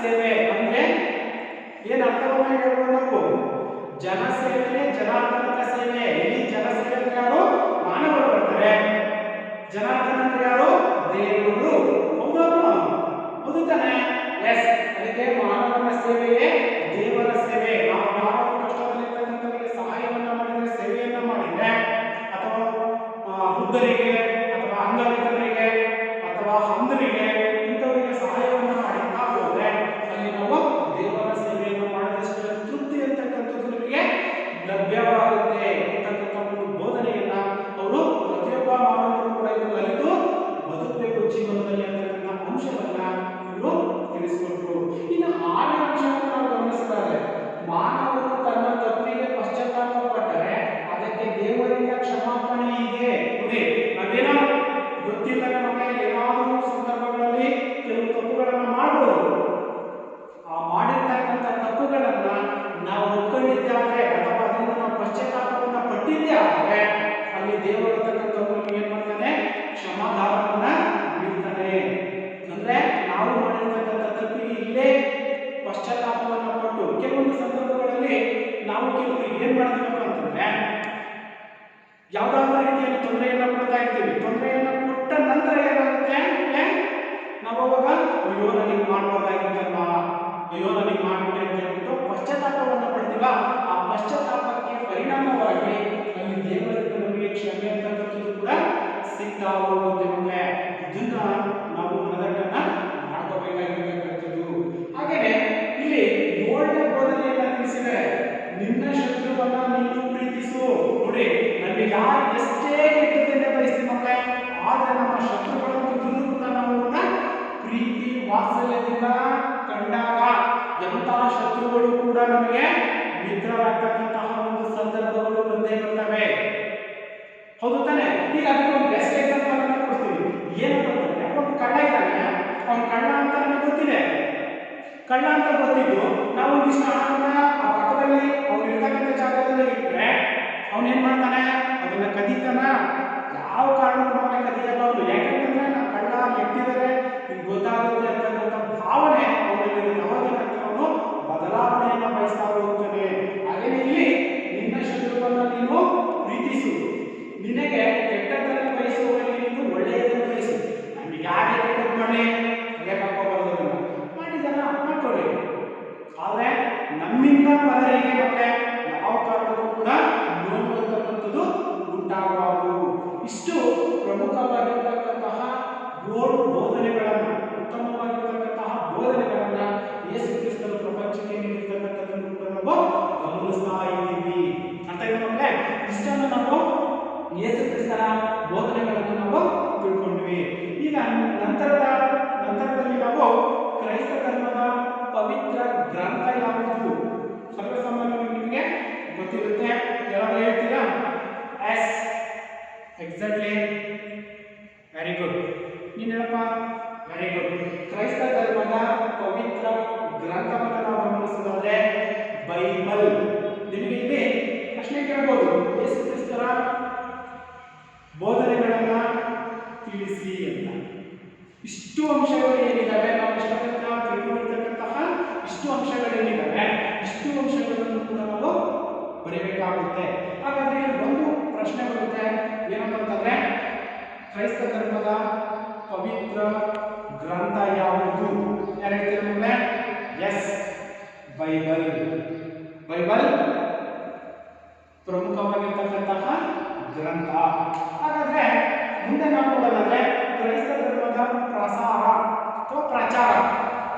ಸೇವೆ. ಅಂದ್ರೆ ಏನ್ ಅರ್ಥವನ್ನ ಹೇಳ್ಬೋದು ನಾವು? ಜನಸೇವೆ ಜನಾರ್ದನದ ಸೇವೆ. ಇಲ್ಲಿ ಜನಸೇವೆ ಯಾರು? ಮಾನವರು ಬರ್ತಾರೆ. ಜನಾರ್ದನ ಯಾರು? ದೇವರು. ಹೌದಾ? ಹೌದು ತಾನೆ? ಎಸ್. ಅದಕ್ಕೆ ಮಾನವನ ಸೇವೆಯೇ ದೇವರ ಸೇವೆ. ನಾವು ಯಾರು ಕಷ್ಟದಲ್ಲಿರ್ತಕ್ಕಂಥವರಿಗೆ ಸಹಾಯವನ್ನ ಮಾಡಿದ್ರೆ, ಸೇವೆಯನ್ನ ಮಾಡಿದ್ರೆ, ಅಥವಾ ವೃದ್ಧರಿಗೆ ಅಥವಾ ಅಂಗವಿಕಲರಿಗೆ ಅಥವಾ ಅಂಧರಿಗೆ ಇಂಥವರಿಗೆ ಸಹಾಯವನ್ನು ಮಾಡುತ್ತಾ ಹೋದ್ರೆ ಅಲ್ಲಿ ನಾವು ದೇವರ ಸೇವೆಯನ್ನು ಮಾಡಿದಷ್ಟು ತೃಪ್ತಿ ಅಂತಕ್ಕಂಥದ್ದು ನಮಗೆ ಲಭ್ಯವಾಗುತ್ತೆ ಅಂತಕ್ಕಂಥ ಒಂದು ಬೋಧನೆಯನ್ನ ಅವರು ಪ್ರತಿಯೊಬ್ಬ ಮಾನವರು ಕೂಡ ಇದು ಅರಿತು ಬದುಕಬೇಕು ಜೀವನದಲ್ಲಿ ಅಂತಕ್ಕಂಥ ಅಂಶವನ್ನ ಇವರು ತಿಳಿಸಿಕೊಟ್ರು. ಇನ್ನು 6ನೇ ಅಂಶವನ್ನು ನಾವು ಗಮನಿಸಿದರೆ, ಮಾನವನು ತನ್ನ ತಪ್ಪಿಗೆ ಪಶ್ಚಾತ್ತಾಪ ಪಟ್ಟರೆ ಅದಕ್ಕೆ ದೇವರಿಂದ ಕ್ಷಮಾಪಣೆ ಇದೆ. ನೋಡಿ, ನಾವೇನೋ ಗೊತ್ತಿಲ್ಲದ ನಮಗೆ ಏನಾದರೂ ಸಂದರ್ಭಗಳಲ್ಲಿ ಕೆಲವು ತಪ್ಪುಗಳನ್ನು ಮಾಡಬಹುದು. ಆ ಮಾಡಿರ್ತಕ್ಕಂಥ ತಪ್ಪುಗಳನ್ನ ನಾವು ಒಪ್ಕೊಂಡಿದ್ದಾದ್ರೆ ಅಥವಾ ಅದರಿಂದ ನಾವು ಪಶ್ಚಾತ್ತಾಪವನ್ನ ಪಟ್ಟಿದ್ದೇ ಆದರೆ ಅಲ್ಲಿ ದೇವರು ಅಂತಕ್ಕಂಥವ್ರು ಏನ್ ಮಾಡ್ತಾನೆ? ಕ್ಷಮಾದಾನವನ್ನ ನೀಡ್ತಾನೆ. ಅಂದ್ರೆ ನಾವು ಮಾಡಿರ್ತಕ್ಕಂಥ ತಪ್ಪಿಗೆ ಇಲ್ಲೇ ಪಶ್ಚಾತ್ತಾಪವನ್ನ ಪಟ್ಟು ಕೆಲವೊಂದು ಸಂದರ್ಭಗಳಲ್ಲಿ ನಾವು ಕೆಲವರು ಏನ್ ಮಾಡ್ತೀವಪ್ಪ ಅಂತಂದ್ರೆ ಯಾವ್ದಾದ್ರು ರೀತಿಯಲ್ಲಿ ತೊಂದರೆಯನ್ನ ಕೊಡ್ತಾ ಇರ್ತೀವಿ. ತೊಂದರೆಯನ್ನ ಕೊಟ್ಟ ನಂತರ ಏನಾಗುತ್ತೆ? ನಾವು ಅವಾಗ ಅಯ್ಯೋ ನನಗೆ ಮಾಡಬಹುದಾಗಿತ್ತಲ್ವಾ, ಅಯ್ಯೋ ನನಗೆ ಮಾಡ್ಬಿಟ್ಟೆ ಅಂತ ಹೇಳ್ಬಿಟ್ಟು ಪಶ್ಚಾತ್ತಾಪವನ್ನ ಪಡ್ತೀವ. ಆ ಪಶ್ಚಾತ್ತಾಪಕ್ಕೆ ಪರಿಣಾಮವಾಗಿ ಅಲ್ಲಿ ದೇವರಿಂದ ನಮಗೆ ಕ್ಷಮೆ ಅಂತಕ್ಕಂಥದ್ದು ಕೂಡ ಸಿಗ್ತಾ ಹೋಗುತ್ತೆ. ಮಕ್ಕಳೇ, ಇದನ್ನ ನಾವು ಮನದಟ್ಟನ್ನ ಮಾಡ್ಕೋಬೇಕಾಗಿರ್ತಕ್ಕಂಥದ್ದು. ಹಾಗೇನೆ ಇಲ್ಲಿ 7ನೇ ಬೋಧನೆಯನ್ನ ತಿಳಿಸಿದರೆ, ನಿನ್ನ ಶತ್ರುವನ್ನ ನೀನು ಪ್ರೀತಿಸು. ನೋಡಿ, ನಮಗೆ ಯಾರು ಎಷ್ಟೇ ಕೆಟ್ಟದ್ದನ್ನೇ ಬಯಸ್ತೀವಿ ಮಕ್ಕಳೇ, ಆದ್ರೆ ನಮ್ಮ ಶತ್ರುಗಳನ್ನು ಕೂಡ ನಾವು ಪ್ರೀತಿ ವಾತ್ಸಲ್ಯದಿಂದ ಕಂಡಾಗ ಎಂತಹ ಶತ್ರುಗಳು ಕೂಡ ನಮಗೆ ಮಿತ್ರರಾಗ್ತಕ್ಕಂತಹ ಒಂದು ಸಂದರ್ಭಗಳು ಬಂದೇ ಬರ್ತವೆ. ಹೌದು ತಾನೆ? ಈಗ ಅದಕ್ಕೆ ಒಂದು ಬೆಸ್ಟ್ ಎಕ್ಸಾಂಪಲ್ ಅನ್ನ ಕೊಡ್ತೀವಿ. ಏನಪ್ಪ ಅಂತಂದ್ರೆ, ಒಬ್ಬ ಕಳ್ಳ ಇದ್ದಾನೆ. ಅವ್ನು ಕಳ್ಳ ಅಂತ ನಮಗೆ ಗೊತ್ತಿದೆ. ಕಳ್ಳ ಅಂತ ಗೊತ್ತಿದ್ದು ನಾವು ಒಂದಿಷ್ಟು ಹಣವನ್ನ ಆ ಪಕ್ಕದಲ್ಲಿ ಅವ್ರು ಇರ್ತಕ್ಕಂಥ ಜಾಗದಲ್ಲಿ ಇಟ್ಟರೆ ಅವನೇನ್ ಮಾಡ್ತಾನೆ, ಅದನ್ನ ಕದೀತಾನ? ಯಾವ ಕಾರಣಕ್ಕೂ ಅವನೇ ಕದಿಯಲ್ಲ ಅವನು. ಯಾಕಂತಂದ್ರೆ ನಾವು ಕಳ್ಳ ಎಟ್ಟಿದರೆ ಈಗ ಗೊತ್ತಾಗುತ್ತೆ ಅಂತಕ್ಕಂಥ ಭಾವನೆ ಅವನಲ್ಲಿರುತ್ತೆ. ಅವಾಗೇನಾಗ್ತಾನೆ, ಅವನು ಬದಲಾವಣೆಯನ್ನ ಬಯಸ್ತಾ ಹೋಗ್ತಾನೆ. ಹಾಗೇನೆ ಇಲ್ಲಿ ನಿನ್ನ ಶತ್ರುವನ್ನ ನೀನು ಪ್ರೀತಿಸು, ನಿನಗೆ ಕೆಟ್ಟದ್ದನ್ನು ಬಯಸುವವರಿಗೆ ನೀನು ಒಳ್ಳೆಯದನ್ನು ಬಯಸು. ನಮಗೆ ಯಾರೇ ಕೆಟ್ಟದ್ದು ಮಾಡಲಿ ಬೇಕಾಗಬಾರದನ್ನ ಮಾಡಿದಾನ ಮಾಡ್ಕೊಳ್ಳಿ. ಆದ್ರೆ ನಮ್ಮಿಂದ ಪರರಿಗೆ ಮತ್ತೆ ಯಾವ ಕಾರಣಕ್ಕೂ ಕೂಡ ನೋವು ಅಂತಕ್ಕಂಥದ್ದು ಉಂಟಾಗಬಾರದು. ಇಷ್ಟು ಪ್ರಮುಖವಾಗಿರ್ತಕ್ಕಂತಹ 7 ಬೋಧನೆಗಳನ್ನ, ಉತ್ತಮವಾಗಿರ್ತಕ್ಕಂತಹ ಬೋಧನೆಗಳನ್ನ ಯೇಸು ಕ್ರಿಸ್ತರು ಪ್ರಪಂಚಕ್ಕೆ ನೀಡಿರ್ತಕ್ಕಂಥದ್ದನ್ನು ಕೂಡ ನಾವು ಗಮನಿಸ್ತಾ ಇದ್ದೀವಿ. ಅರ್ಥ ಆಯ್ತಾ ಮಕ್ಕಳೇ? ಇಷ್ಟನ್ನು ನಾವು ಯೇಸು ಕ್ರಿಸ್ತರ ಬೋಧನೆಗಳನ್ನು ನಾವು ತಿಳ್ಕೊಂಡ್ವಿ. ಈಗ ನಂತರದಲ್ಲಿ ನಾವು ಕ್ರೈಸ್ತ ಧರ್ಮದ ಪವಿತ್ರ ಗ್ರಂಥ ಯಾವುದು? ಸರ್ವಸಾಮಾನ್ಯವಾಗಿ ನಿಮಗೆ ಗೊತ್ತಿರುತ್ತೆ. ಯಾರಾದ್ರೂ ಹೇಳ್ತೀರಾ? Yes, exactly, very good. ನೀನ್ ಹೇಳಪ್ಪ. Very good. ಕ್ರೈಸ್ತ ಧರ್ಮದ ಪವಿತ್ರ ಗ್ರಂಥವನ್ನು ನಾವು ಗಮನಿಸೋದಾದ್ರೆ ಬೈಬಲ್. ನಿಮಗೆ ಇಲ್ಲಿ ಪ್ರಶ್ನೆ ಕೇಳಬಹುದು, ಯೇಸು ಕ್ರಿಸ್ತರ ಬೋಧನೆಗಳನ್ನ ತಿಳಿಸಿ ಅಂತ. ಇಷ್ಟು ಅಂಶಗಳು ಏನಿದ್ದಾವೆ, ನಾವು ಇಷ್ಟಪಟ್ಟ ತಿಳ್ಕೊಂಡಿರ್ತಕ್ಕಂತಹ ಇಷ್ಟು ಅಂಶಗಳೇನಿದ್ದಾವೆ, ಇಷ್ಟು ಅಂಶಗಳನ್ನು ಕೂಡ ನಾವು ಬರೀಬೇಕಾಗುತ್ತೆ. ಹಾಗಾದ್ರೆ ಇಲ್ಲಿ ಒಂದು ಪ್ರಶ್ನೆ ಬರುತ್ತೆ, ಏನಂತಂದ್ರೆ ಕ್ರೈಸ್ತ ಧರ್ಮದ ಪವಿತ್ರ ಗ್ರಂಥ ಯಾವುದು? ಯಾರು ಹೇಳ್ತೀರ? S, Bible. ಬೈಬಲ್ ಪ್ರಮುಖವಾಗಿರ್ತಕ್ಕಂತಹ ಗ್ರಂಥ. ಹಾಗಾದ್ರೆ ಮುಂದೆ ನಾವು ನೋಡೋದಾದ್ರೆ ಕ್ರೈಸ್ತ ಧರ್ಮದ ಪ್ರಸಾರ ಅಥವಾ ಪ್ರಚಾರ.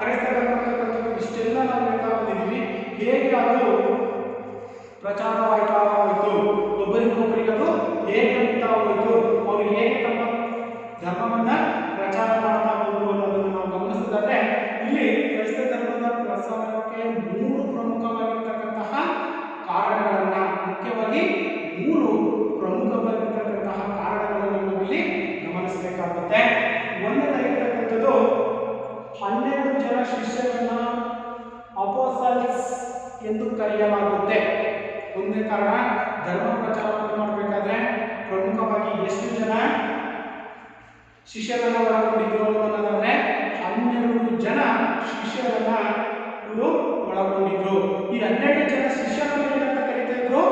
ಕ್ರೈಸ್ತ ಧರ್ಮ ಅಂತಕ್ಕಂಥದ್ದು ಇಷ್ಟೆಲ್ಲ ನಾವು ಹೇಳ್ತಾ ಬಂದಿದ್ದೀವಿ. ಹೇಗೆ ಅದು ಪ್ರಚಾರವಾಯಿತು, ಒಬ್ಬರಿಗೊಬ್ಬರಿಗೆ ಅದು ಹೇಗೆ ಉಂಟಾ ಹೋಯಿತು, ಅವರು ಹೇಗೆ ತಮ್ಮ ಧರ್ಮವನ್ನ ಪ್ರಚಾರ ಮಾಡ್ತಾ ಹೋದ್ರು ಅನ್ನೋದನ್ನು ನಾವು ಗಮನಿಸೋದಾದ್ರೆ ಇಲ್ಲಿ ಕ್ರೈಸ್ತ ಧರ್ಮದ ಪ್ರಸಾರಕ್ಕೆ 3 ಪ್ರಮುಖವಾಗಿರ್ತಕ್ಕಂತಹ ಕಾರಣಗಳನ್ನ, ಮುಖ್ಯವಾಗಿ 3 ಪ್ರಮುಖವಾಗಿರ್ತಕ್ಕಂತಹ ಕಾರಣಗಳನ್ನು ನಾವು ಇಲ್ಲಿ ಗಮನಿಸಬೇಕಾಗುತ್ತೆ. ಒಂದನೇದಾಗಿರ್ತಕ್ಕಂಥದ್ದು 12 ಜನ ಶಿಷ್ಯರನ್ನ ಅಪೋಸಲ್ಸ್ ಎಂದು ಕರೆಯಲಾಗುತ್ತೆ. ಒಂದನೇ ಕಾರಣ, ಧರ್ಮ ಪ್ರಚಾರವನ್ನು ಮಾಡಬೇಕಾದ್ರೆ ಪ್ರಮುಖವಾಗಿ ಎಷ್ಟು ಜನ ಶಿಷ್ಯರನ್ನ ಒಳಗೊಂಡಿದ್ರು ಅನ್ನೋದಾದ್ರೆ 12 ಜನ ಶಿಷ್ಯರನ್ನ ಇವರು ಒಳಗೊಂಡಿದ್ರು. ಈ 12 ಜನ ಶಿಷ್ಯರನ್ನು ಏನಂತ ಕರೀತಾ ಇದ್ರು?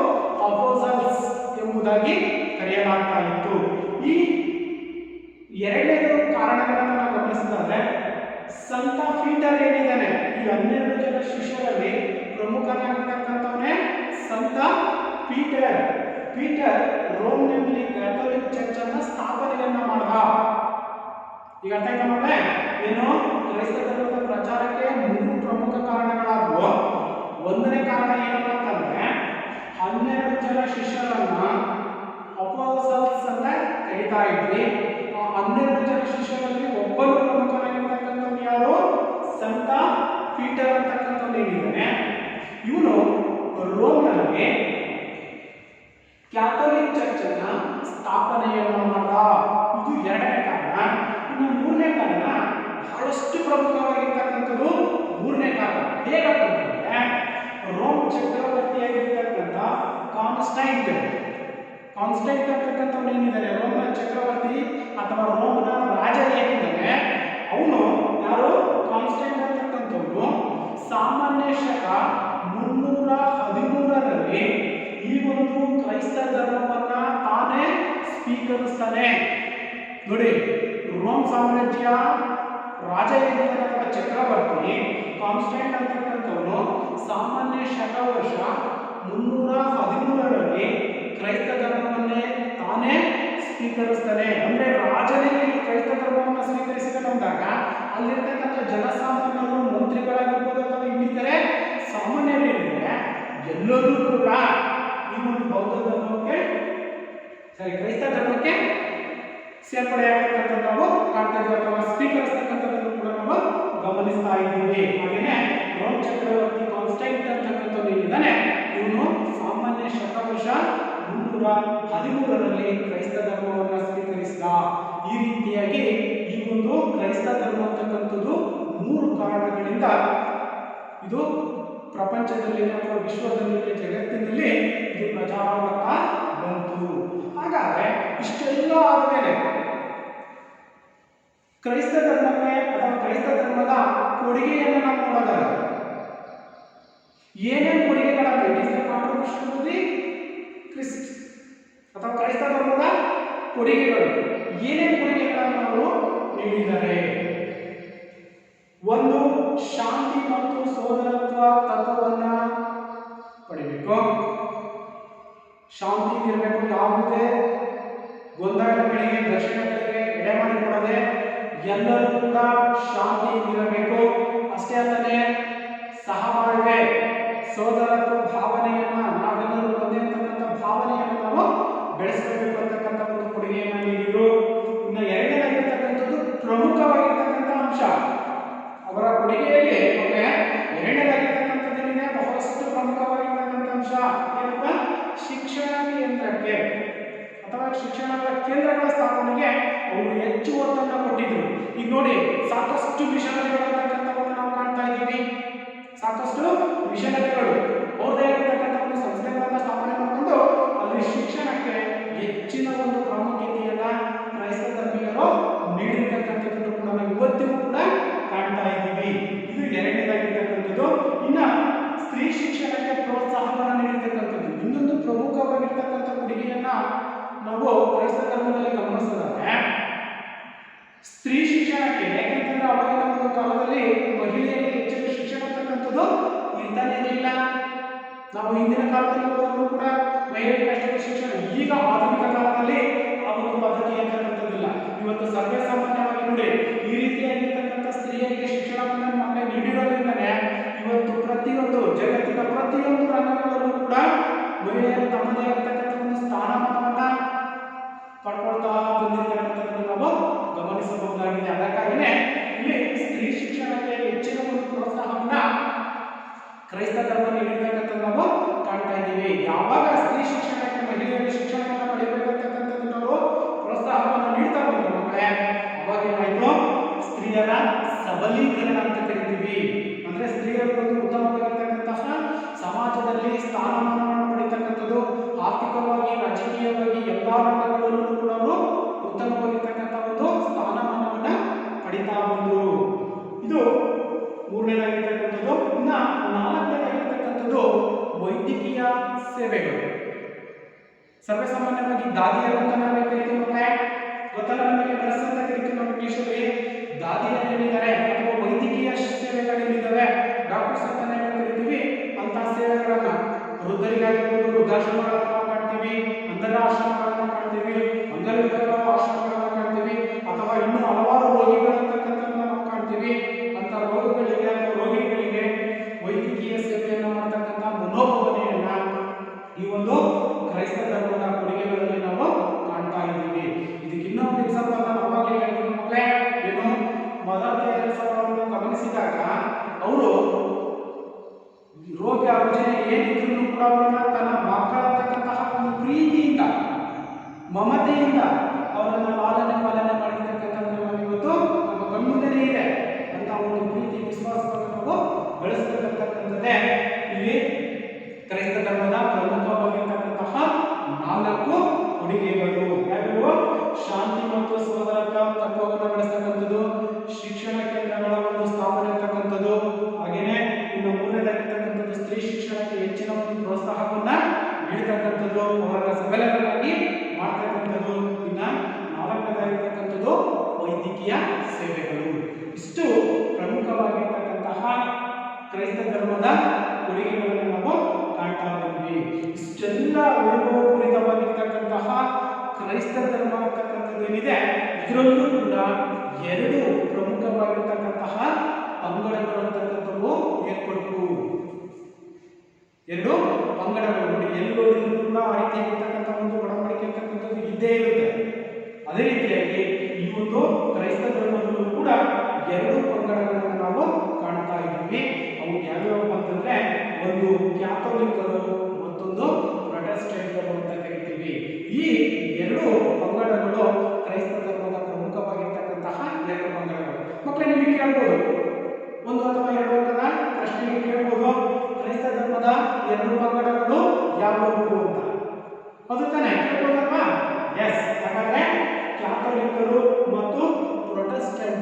ಅಪೋಸಲ್ಸ್ ಎಂಬುದಾಗಿ ಕರೆಯಲಾಗ್ತಾ ಇತ್ತು. ಈ ಎರಡನೇದು ಕಾರಣಗಳನ್ನು ನಾವು ಗಮನಿಸಿದ್ರೆ ಸಂತ ಪೀಟರ್ ಏನಿದ್ದಾನೆ, ಈ 12 ಜನ ಶಿಷ್ಯರಲ್ಲಿ ಪ್ರಮುಖನಾಗಿರ್ತಕ್ಕಂಥವನೇ ಸಂತ ಪೀಟರ್. ಪೀಟರ್ ರೋಮ್ನಲ್ಲಿ ಕ್ಯಾಥೋಲಿಕ್ ಚರ್ಚ್ ಅನ್ನ ಸ್ಥಾಪನೆಯನ್ನ ಮಾಡ್ದ. ಈಗ ಅರ್ಥ ಆಯ್ತಾ ಮಕ್ಕಳೇ? ಏನು, ಕ್ರೈಸ್ತ ಧರ್ಮದ ಪ್ರಚಾರಕ್ಕೆ 3 ಪ್ರಮುಖ ಕಾರಣಗಳಾದವು. ಒಂದನೇ ಕಾರಣ ಏನಪ್ಪ ಅಂತಂದ್ರೆ 12 ಜನ ಶಿಷ್ಯರನ್ನ ಅಪೋಸಲ್ಸ್ ಅಂತ ಕರೀತಾ ಇದ್ವಿ. ಆ 12 ಜನ ಶಿಷ್ಯರಲ್ಲಿ ಒಬ್ಬರು ಪ್ರಮುಖನಾಗಿರ್ತಕ್ಕಂಥವ್ರು ಯಾರು? ಸಂತ ಪೀಟರ್ ಅಂತಕ್ಕಂಥವ್ರು ಏನಿದ್ದಾನೆ, ಇವನು ರೋಮ್ನಲ್ಲಿ ಕ್ಯಾಥೋಲಿಕ್ ಚರ್ಚ್ ಅನ್ನ ಸ್ಥಾಪನೆಯನ್ನು ಮಾಡ್ದ. ಇದು ಎರಡನೇ ಕಾರಣ. ಇನ್ನು ಮೂರನೇ ಕಾರಣ ಬಹಳಷ್ಟು ಪ್ರಮುಖವಾಗಿರ್ತಕ್ಕಂಥದ್ದು. ಮೂರನೇ ಕಾರಣ ಹೇಗಪ್ಪ ಅಂತಂದ್ರೆ ರೋಮ್ ಚಕ್ರವರ್ತಿಯಾಗಿರ್ತಕ್ಕಂಥ ಕಾನ್ಸ್ಟೈಂಟ್ ಅಂತಕ್ಕಂಥವ್ನು ಏನಿದ್ದಾನೆ, ರೋಮ್ನ ಚಕ್ರವರ್ತಿ ಅಥವಾ ರೋಮ್ನ ರಾಜ ಏನಿದ್ದಾನೆ, ಅವನು ಯಾರು? ಕಾನ್ಸ್ಟೈಂಟ್ ಅಂತಕ್ಕಂಥವ್ನು ಸಾಮಾನ್ಯ ಶಕ 313ರಲ್ಲಿ ಈ ಒಂದು ಕ್ರೈಸ್ತ ಧರ್ಮವನ್ನ ತಾನೇ ಸ್ವೀಕರಿಸ್ತಾನೆ. ನೋಡಿ, ರೋಮ್ ಸಾಮ್ರಾಜ್ಯ ರಾಜ ಏನಿದ್ದಾನೆ ಅಥವಾ ಚಕ್ರವರ್ತಿ ಕಾನ್ಸ್ಟೈಂಟ್ ಅಂತಕ್ಕಂಥವನು ಸಾಮಾನ್ಯ ಶಕ ವರ್ಷ 313ರಲ್ಲಿ ಕ್ರೈಸ್ತ ಧರ್ಮವನ್ನೇ ತಾನೇ ಸ್ವೀಕರಿಸ್ತಾನೆ. ಅಂದ್ರೆ ರಾಜನೇ ಕ್ರೈಸ್ತ ಧರ್ಮವನ್ನು ಸ್ವೀಕರಿಸಿಕೊಂಡಾಗ ಅಲ್ಲಿರ್ತಕ್ಕಂಥ ಜನಸಾಮಾನ್ಯರು, ಮಂತ್ರಿಗಳಾಗಿರ್ಬೋದು ಅಥವಾ ಇನ್ನಿತರೆ ಸಾಮಾನ್ಯರೇನಿದ್ರೆ ಎಲ್ಲರೂ ಕೂಡ ಈ ಒಂದು ಬೌದ್ಧ ಧರ್ಮಕ್ಕೆ ಕ್ರೈಸ್ತ ಧರ್ಮಕ್ಕೆ ಸೇರ್ಪಡೆ ಆಗ್ತಕ್ಕಂಥ ನಾವು ಕಾಣ್ತಾ ಇದ್ದೀವಿ ಅಥವಾ ಸ್ವೀಕರಿಸ್ತಕ್ಕಂಥದ್ದನ್ನು ಕೂಡ ನಾವು ಗಮನಿಸ್ತಾ ಇದ್ದೀವಿ. ಹಾಗೆಯೇ ರೋಮ್ ಚಕ್ರವರ್ತಿ ಕಾನ್ಸ್ಟೈಂಟ್ ಅಂತಕ್ಕಂಥದ್ದು ಏನಿದ್ದಾನೆ, ಇವನು ಸಾಮಾನ್ಯ ಶಕ ವರ್ಷ 313ರಲ್ಲಿ ಕ್ರೈಸ್ತ ಧರ್ಮವನ್ನು ಸ್ವೀಕರಿಸಿದ. ಈ ರೀತಿಯಾಗಿ ಈ ಒಂದು ಕ್ರೈಸ್ತ ಧರ್ಮ ಅಂತಕ್ಕಂಥದ್ದು 3 ಕಾರಣಗಳಿಂದ ಇದು ಪ್ರಪಂಚದಲ್ಲಿ ಅಥವಾ ವಿಶ್ವದಲ್ಲಿ, ಜಗತ್ತಿನಲ್ಲಿ ಇದು ಪ್ರಚಾರವಾಗ್ತಾ ಕ್ರೈಸ್ತ ಧರ್ಮಕ್ಕೆ ಅಥವಾ ಕ್ರೈಸ್ತ ಧರ್ಮದ ಕೊಡುಗೆಯನ್ನು ನಾವು ನೋಡೋದಾದ್ರೆ ಏನೇನು ಕೊಡುಗೆಗಳಾದ it is the contribution to the Christ ಅಥವಾ ಕ್ರೈಸ್ತ ಧರ್ಮದ ಕೊಡುಗೆಗಳು ಏನೇನು ಕೊಡುಗೆಗಳನ್ನು ಅವರು ನೀಡಿದ್ದಾರೆ. ಒಂದು, ಶಾಂತಿ ಮತ್ತು ಸೋದರತ್ವ ತತ್ವವನ್ನ ಪಡಿಬೇಕು. ಶಾಂತಿ ಇರಬೇಕು, ಯಾವುದೇ ಗೊಂದಲಗಳಿಗೆ ಘರ್ಷಣೆಗಳಿಗೆ ಎಡೆ ಮಾಡಿಕೊಡದೆ ಎಲ್ಲರೂ ಕೂಡ ಶಾಂತಿ ಇರಬೇಕು. ಅಷ್ಟೇ ಅಲ್ಲದೆ ಸಹಬಾಳ್ವೆ ಸೋದರತ್ವ ಭಾವನೆಯನ್ನ ನಾವೆಲ್ಲರೂ ಒಂದೇ ಅಂತಕ್ಕಂಥ ಭಾವನೆಯನ್ನು ನಾವು ಬೆಳೆಸಬೇಕು ಅಂತಕ್ಕಂಥ ಒಂದು ಕೊಡುಗೆಯನ್ನು ನೀಡಿದರು. ಇನ್ನು ಎರಡನೇದಾಗಿರ್ತಕ್ಕಂಥದ್ದು ಪ್ರಮುಖವಾಗಿರ್ತಕ್ಕಂಥ ಅಂಶ ಅವರ ಕೊಡುಗೆಯಲ್ಲಿ ಎರಡನೇದಾಗಿರ್ತಕ್ಕಂಥದ್ದೇನಿದೆ ಬಹಳಷ್ಟು ಪ್ರಮುಖವಾಗಿರ್ತಕ್ಕಂಥ ಅಂಶ ಏನಪ್ಪ, ಶಿಕ್ಷಣ ಕೇಂದ್ರಕ್ಕೆ ಅಥವಾ ಶಿಕ್ಷಣದ ಕೇಂದ್ರಗಳ ಸ್ಥಾಪನೆಗೆ ಅವರು ಹೆಚ್ಚು ಒತ್ತನ್ನು ಕೊಟ್ಟಿದ್ರು. ಈಗ ನೋಡಿ, ಸಾಕಷ್ಟು ಮಿಷನರಿಗಳಂತಕ್ಕಂಥವನ್ನು ನಾವು ಕಾಣ್ತಾ ಇದ್ದೀವಿ. ಸಾಕಷ್ಟು ಮಿಷನರಿಗಳು ಅವ್ರದೇ ಆಗಿರ್ತಕ್ಕಂಥ ಒಂದು ಸಂಸ್ಥೆಗಳನ್ನು ಸ್ಥಾಪನೆ ಮಾಡಿಕೊಂಡು ಅಲ್ಲಿ ಶಿಕ್ಷಣಕ್ಕೆ ಹೆಚ್ಚಿನ ಒಂದು ಪ್ರಾಮುಖ್ಯತೆಯನ್ನ ಕ್ರೈಸ್ತ ಧರ್ಮೀಯರು ನೀಡಿರ್ತಕ್ಕಂಥದ್ದನ್ನು ಕೂಡ ನಾವು ಇವತ್ತಿಗೂ ಕೂಡ ಕಾಣ್ತಾ ಇದ್ದೀವಿ. ಇದು ಎರಡನೇದಾಗಿರ್ತಕ್ಕಂಥದ್ದು. ಇನ್ನ ಸ್ತ್ರೀ ಶಿಕ್ಷಣಕ್ಕೆ ಪ್ರೋತ್ಸಾಹವನ್ನು ನೀಡಿರ್ತಕ್ಕಂಥದ್ದು ಇನ್ನೊಂದು ಪ್ರಮುಖವಾಗಿರ್ತಕ್ಕಂಥ ಕೊಡುಗೆಯನ್ನ ನಾವು ಕ್ರೈಸ್ತ ಧರ್ಮದಲ್ಲಿ ಗಮನಿಸೋದಾದ್ರೆ ಸ್ತ್ರೀ ಶಿಕ್ಷಣಕ್ಕೆ, ಯಾಕೆಂತಂದ್ರೆ ಅವಾಗಿನ ಒಂದು ಕಾಲದಲ್ಲಿ ಮಹಿಳೆಯರಿಗೆ ಹೆಚ್ಚಿನ ಶಿಕ್ಷಣ ಅಂತಕ್ಕಂಥದ್ದು ಇರ್ತಾನೆ ಇರಲಿಲ್ಲ. ನಾವು ಹಿಂದಿನ ಕಾಲದಲ್ಲಿ ಹೋದರೂ ಕೂಡ ಮಹಿಳೆಯರಿಗೆ ಅಷ್ಟೇ ಶಿಕ್ಷಣ. ಈಗ ಆಧುನಿಕ ಕಾಲದಲ್ಲಿ ಆ ಒಂದು ಪದ್ಧತಿ ಅಂತಕ್ಕಂಥದ್ದಿಲ್ಲ. ಇವತ್ತು ಸರ್ವೇ ಸಾಮಾನ್ಯವಾಗಿ ನೋಡಿ, ಈ ರೀತಿಯಾಗಿರ್ತಕ್ಕಂಥ ಸ್ತ್ರೀಯರಿಗೆ ಶಿಕ್ಷಣವನ್ನು ನಮಗೆ ನೀಡಿರೋದ್ರಿಂದಲೇ ಇವತ್ತು ಪ್ರತಿಯೊಂದು ಜಗತ್ತಿನ ಪ್ರತಿಯೊಂದು ರಂಗಗಳಲ್ಲೂ ಕೂಡ ಮಹಿಳೆಯರು ತಮ್ಮದೇ ಆಗಿರ್ತಕ್ಕಂಥ ಒಂದು ಸ್ಥಾನಮಾನವನ್ನ ಪಡ್ಕೊಳ್ತಾ ಬಂದಿರ್ತಕ್ಕಂಥದ್ದನ್ನು ನಾವು ಗಮನಿಸಬಹುದಾಗಿದೆ. ಅದಕ್ಕಾಗಿಯೇ ಇಲ್ಲಿ ಸ್ತ್ರೀ ಶಿಕ್ಷಣಕ್ಕೆ ಹೆಚ್ಚಿನ ಒಂದು ಪ್ರೋತ್ಸಾಹವನ್ನ ಕ್ರೈಸ್ತ ಧರ್ಮ ನೀಡಿರ್ತಕ್ಕಂಥದ್ದು ನಾವು ಕಾಣ್ತಾ ಇದ್ದೀವಿ. ಯಾವಾಗ ಸ್ತ್ರೀ ಶಿಕ್ಷಣಕ್ಕೆ ಮಹಿಳೆಯರು ಶಿಕ್ಷಣವನ್ನು ಪಡೆಯಬೇಕಂತಕ್ಕಂಥದ್ದು ನಾವು ಪ್ರೋತ್ಸಾಹವನ್ನು ನೀಡ್ತಾ ಬಂದ್ರು ಮಕ್ಕಳೇ, ಅವಾಗ ಏನಾಯ್ತು, ಸ್ತ್ರೀಯರ ಸಬಲೀಕರಣ ಅಂತ ಕರಿತೀವಿ. ಅಂದ್ರೆ ಸ್ತ್ರೀಯರು ಒಂದು ಉತ್ತಮವಾಗಿರ್ತಕ್ಕಂತಹ ಸಮಾಜದಲ್ಲಿ ಸ್ಥಾನಮಾನವನ್ನು ಪಡಿತಕ್ಕಂಥದ್ದು, ಆರ್ಥಿಕವಾಗಿ ರಾಜಕೀಯವಾಗಿ ಎಲ್ಲಾ ರಂಗಗಳಲ್ಲೂ ಕೂಡ ಅವರು ಉತ್ತಮವಾಗಿರ್ತಕ್ಕಂಥ ಒಂದು ಸ್ಥಾನಮಾನವನ್ನ ಪಡಿತಾ ಬಂದರು. ಇದು ಮೂರನೇದಾಗಿರ್ತಕ್ಕಂಥದ್ದು. ಇನ್ನ ನಾಲ್ಕನೇದಾಗಿರ್ತಕ್ಕಂಥದ್ದು ವೈದ್ಯಕೀಯ ಸೇವೆಗಳು. ಸರ್ವೇಸಾಮಾನ್ಯವಾಗಿ ದಾದಿಯರು ಅಂತ ನಾವೇ ಕರಿತೀವಿ ಮತ್ತೆ, ಗೊತ್ತಲ್ಲ ನಮಗೆ, ನರ್ಸ್ ಅಂತ ಕರಿತೀವಿ ನಾವು ಇಂಗ್ಲಿಷಲ್ಲಿ. ದಾದಿಯರು ಏನಿದ್ದಾರೆ ಅಥವಾ ವೈದ್ಯಕೀಯ ಸೇವೆಗಳೇನಿದ್ದಾವೆ, ಡಾಕ್ಟರ್ಸ್ ಅಂತ ನಾವೇ ಕರಿತೀವಿ. ಅಂತ ಸೇವೆಗಳನ್ನ ವೃದ್ಧರಿಗಾಗಿರ್ಬೋದು ವೃದ್ಧಾಶ್ರಮಗಳನ್ನ ಕಾಣ್ತೀವಿ, ಅಂಧರಾಶ್ರಮಗಳನ್ನ ಕಾಣ್ತೀವಿ, ಅಂಗವಿಕಲರ ಆಶ್ರಮಗಳನ್ನ ಕಾಣ್ತೀವಿ, ಅಥವಾ ಇನ್ನೂ ಹಲವಾರು ರೋಗಿಗಳಂತಕ್ಕಂಥದ್ದನ್ನ ನಾವು ಕಾಣ್ತೀವಿ. ಅಂತ ರೋಗಿಗಳಿಗೆ ವೈದ್ಯಕೀಯ ಸೇವೆಯನ್ನು ಮಾಡತಕ್ಕಂಥ ಮನೋಭಾವನೆಯನ್ನ ಈ ಒಂದು ಕ್ರೈಸ್ತ ಧರ್ಮದ ಕೊಡುಗೆಗಳಲ್ಲಿ ನಾವು ಕಾಣ್ತಾ ಇದ್ದೀವಿ. ಇದಕ್ಕೆ ಇನ್ನೊಂದು ಎಕ್ಸಾಂಪಲ್ ನಾನು ಅವಾಗಲೇ ಹೇಳಿದ್ದೀನಿ ಮಕ್ಕಳೇ, ಏನು ಮದರ್ ತೆರೇಸಾವನ್ನು ಗಮನಿಸಿದಾಗ ಅವರು ರೋಗ ರುಜಿನ ಏನಿದ್ರು ಕೂಡ ಅವರನ್ನ ತನ್ನ ಮಕ್ಕಳಂತಕ್ಕಂತಹ ಒಂದು ಪ್ರೀತಿಯಿಂದ ಮಮತೆಯಿಂದ ಅವರನ್ನ ಪಾಲನೆ ಮಾಡಿರ್ತಕ್ಕಂಥದ್ದು ನಾವು ಇವತ್ತು ನಮ್ಮ ಕಣ್ಮುಂದೆನೇ ಇದೆ. ಅಂತ ಒಂದು ಪ್ರೀತಿ ವಿಶ್ವಾಸವನ್ನು ನಾವು ಬೆಳೆಸತಕ್ಕಂಥದ್ದೇ ಇಲ್ಲಿ ಕ್ರೈಸ್ತ ಧರ್ಮದ ಪ್ರಮುಖವಾಗಿರ್ತಕ್ಕಂತಹ 4 ಕೊಡುಗೆಗಳು. ಯಾವ್ಯಾವು? ಶಾಂತಿ ಮತ್ತು ಸೋದರತ್ವ ತತ್ವವನ್ನು ಬೆಳೆಸ್ತಕ್ಕಂಥದ್ದು, ಶಿಕ್ಷಣ ಕೇಂದ್ರಗಳ ಒಂದು ಸ್ಥಾಪನೆ ಇರ್ತಕ್ಕಂಥದ್ದು, ಹಾಗೇನೆ ಇನ್ನು ಮೂರನೇದಾಗಿರ್ತಕ್ಕಂಥದ್ದು ಸ್ತ್ರೀ ಶಿಕ್ಷಣಕ್ಕೆ ಹೆಚ್ಚಿನ ಒಂದು ಪ್ರೋತ್ಸಾಹವನ್ನ ನೀಡತಕ್ಕಂಥದ್ದು, ಅವರನ್ನ ಸಬಲರಾಗಿ ಮಾಡ್ತಕ್ಕಂಥದ್ದು. ಇನ್ನ 4ನೇದಾಗಿರ್ತಕ್ಕಂಥದ್ದು ವೈದ್ಯಕೀಯ ಸೇವೆಗಳು. ಇಷ್ಟು ಪ್ರಮುಖವಾಗಿರ್ತಕ್ಕಂತಹ ಕ್ರೈಸ್ತ ಧರ್ಮದ ಕೊಡುಗೆಗಳನ್ನು ನಾವು ಕಾಣ್ತಾ ಬಂದ್ವಿ. ಇಷ್ಟೆಲ್ಲ ವೈಭವಪೂರಿತವಾಗಿರ್ತಕ್ಕಂತಹ ಕ್ರೈಸ್ತ ಧರ್ಮ ಅಂತಕ್ಕಂಥದ್ದು ಏನಿದೆ, ಇದರಲ್ಲೂ ಕೂಡ 2 ಪ್ರಮುಖವಾಗಿರ್ತಕ್ಕಂತಹ ಪಂಗಡಗಳು ಅಂತಕ್ಕಂಥವು ಏರ್ಪಟ್ಟು 2 ಪಂಗಡಗಳು ನೋಡಿ, ಎಲ್ಲೋ ಕೂಡ ಆ ರೀತಿಯಾಗಿರ್ತಕ್ಕಂಥ ಒಂದು ಒಡಂಬಡಿಕೆ ಅಂತಕ್ಕಂಥದ್ದು ಇದ್ದೇ ಇರುತ್ತೆ. ಅದೇ ರೀತಿಯಾಗಿ ಈ ಒಂದು ಕ್ರೈಸ್ತ ಧರ್ಮದಲ್ಲೂ ಕೂಡ 2 ಪಂಗಡಗಳನ್ನು ನಾವು ಕಾಣ್ತಾ ಇದ್ದೀವಿ. ಅವು ಯಾವ್ಯಾವ ಅಂತಂದ್ರೆ, ಒಂದು ಕ್ಯಾಥೋಲಿಕರು, ಮತ್ತೊಂದು ಪ್ರೊಟೆಸ್ಟೆಂಟರು ಅಂತ ಕರಿತೀವಿ. ಈ 2 ಪಂಗಡಗಳು ಕ್ರೈಸ್ತ ಧರ್ಮದ ಪ್ರಮುಖವಾಗಿರ್ತಕ್ಕಂತಹ 2 ಪಂಗಡಗಳು. ಮಕ್ಕಳೇ ನಿಮಗೆ ಕೇಳ್ಬೋದು, 1 ಅಥವಾ 2 ಅಂಕದ ಪ್ರಶ್ನೆಗೆ ಕೇಳ್ಬೋದು, ಕ್ರೈಸ್ತ ಧರ್ಮದ 2 ಪಂಗಡಗಳು ಯಾವುವು ಅಂತ. ಅದು ತಾನೇ ಕೇಳ್ಬೋದಲ್ವಾ? ಎಸ್. ಹಾಗಾದ್ರೆ ಕ್ಯಾಥೋಲಿಕರು ಮತ್ತು ಪ್ರೊಟೆಸ್ಟೆಂಟ್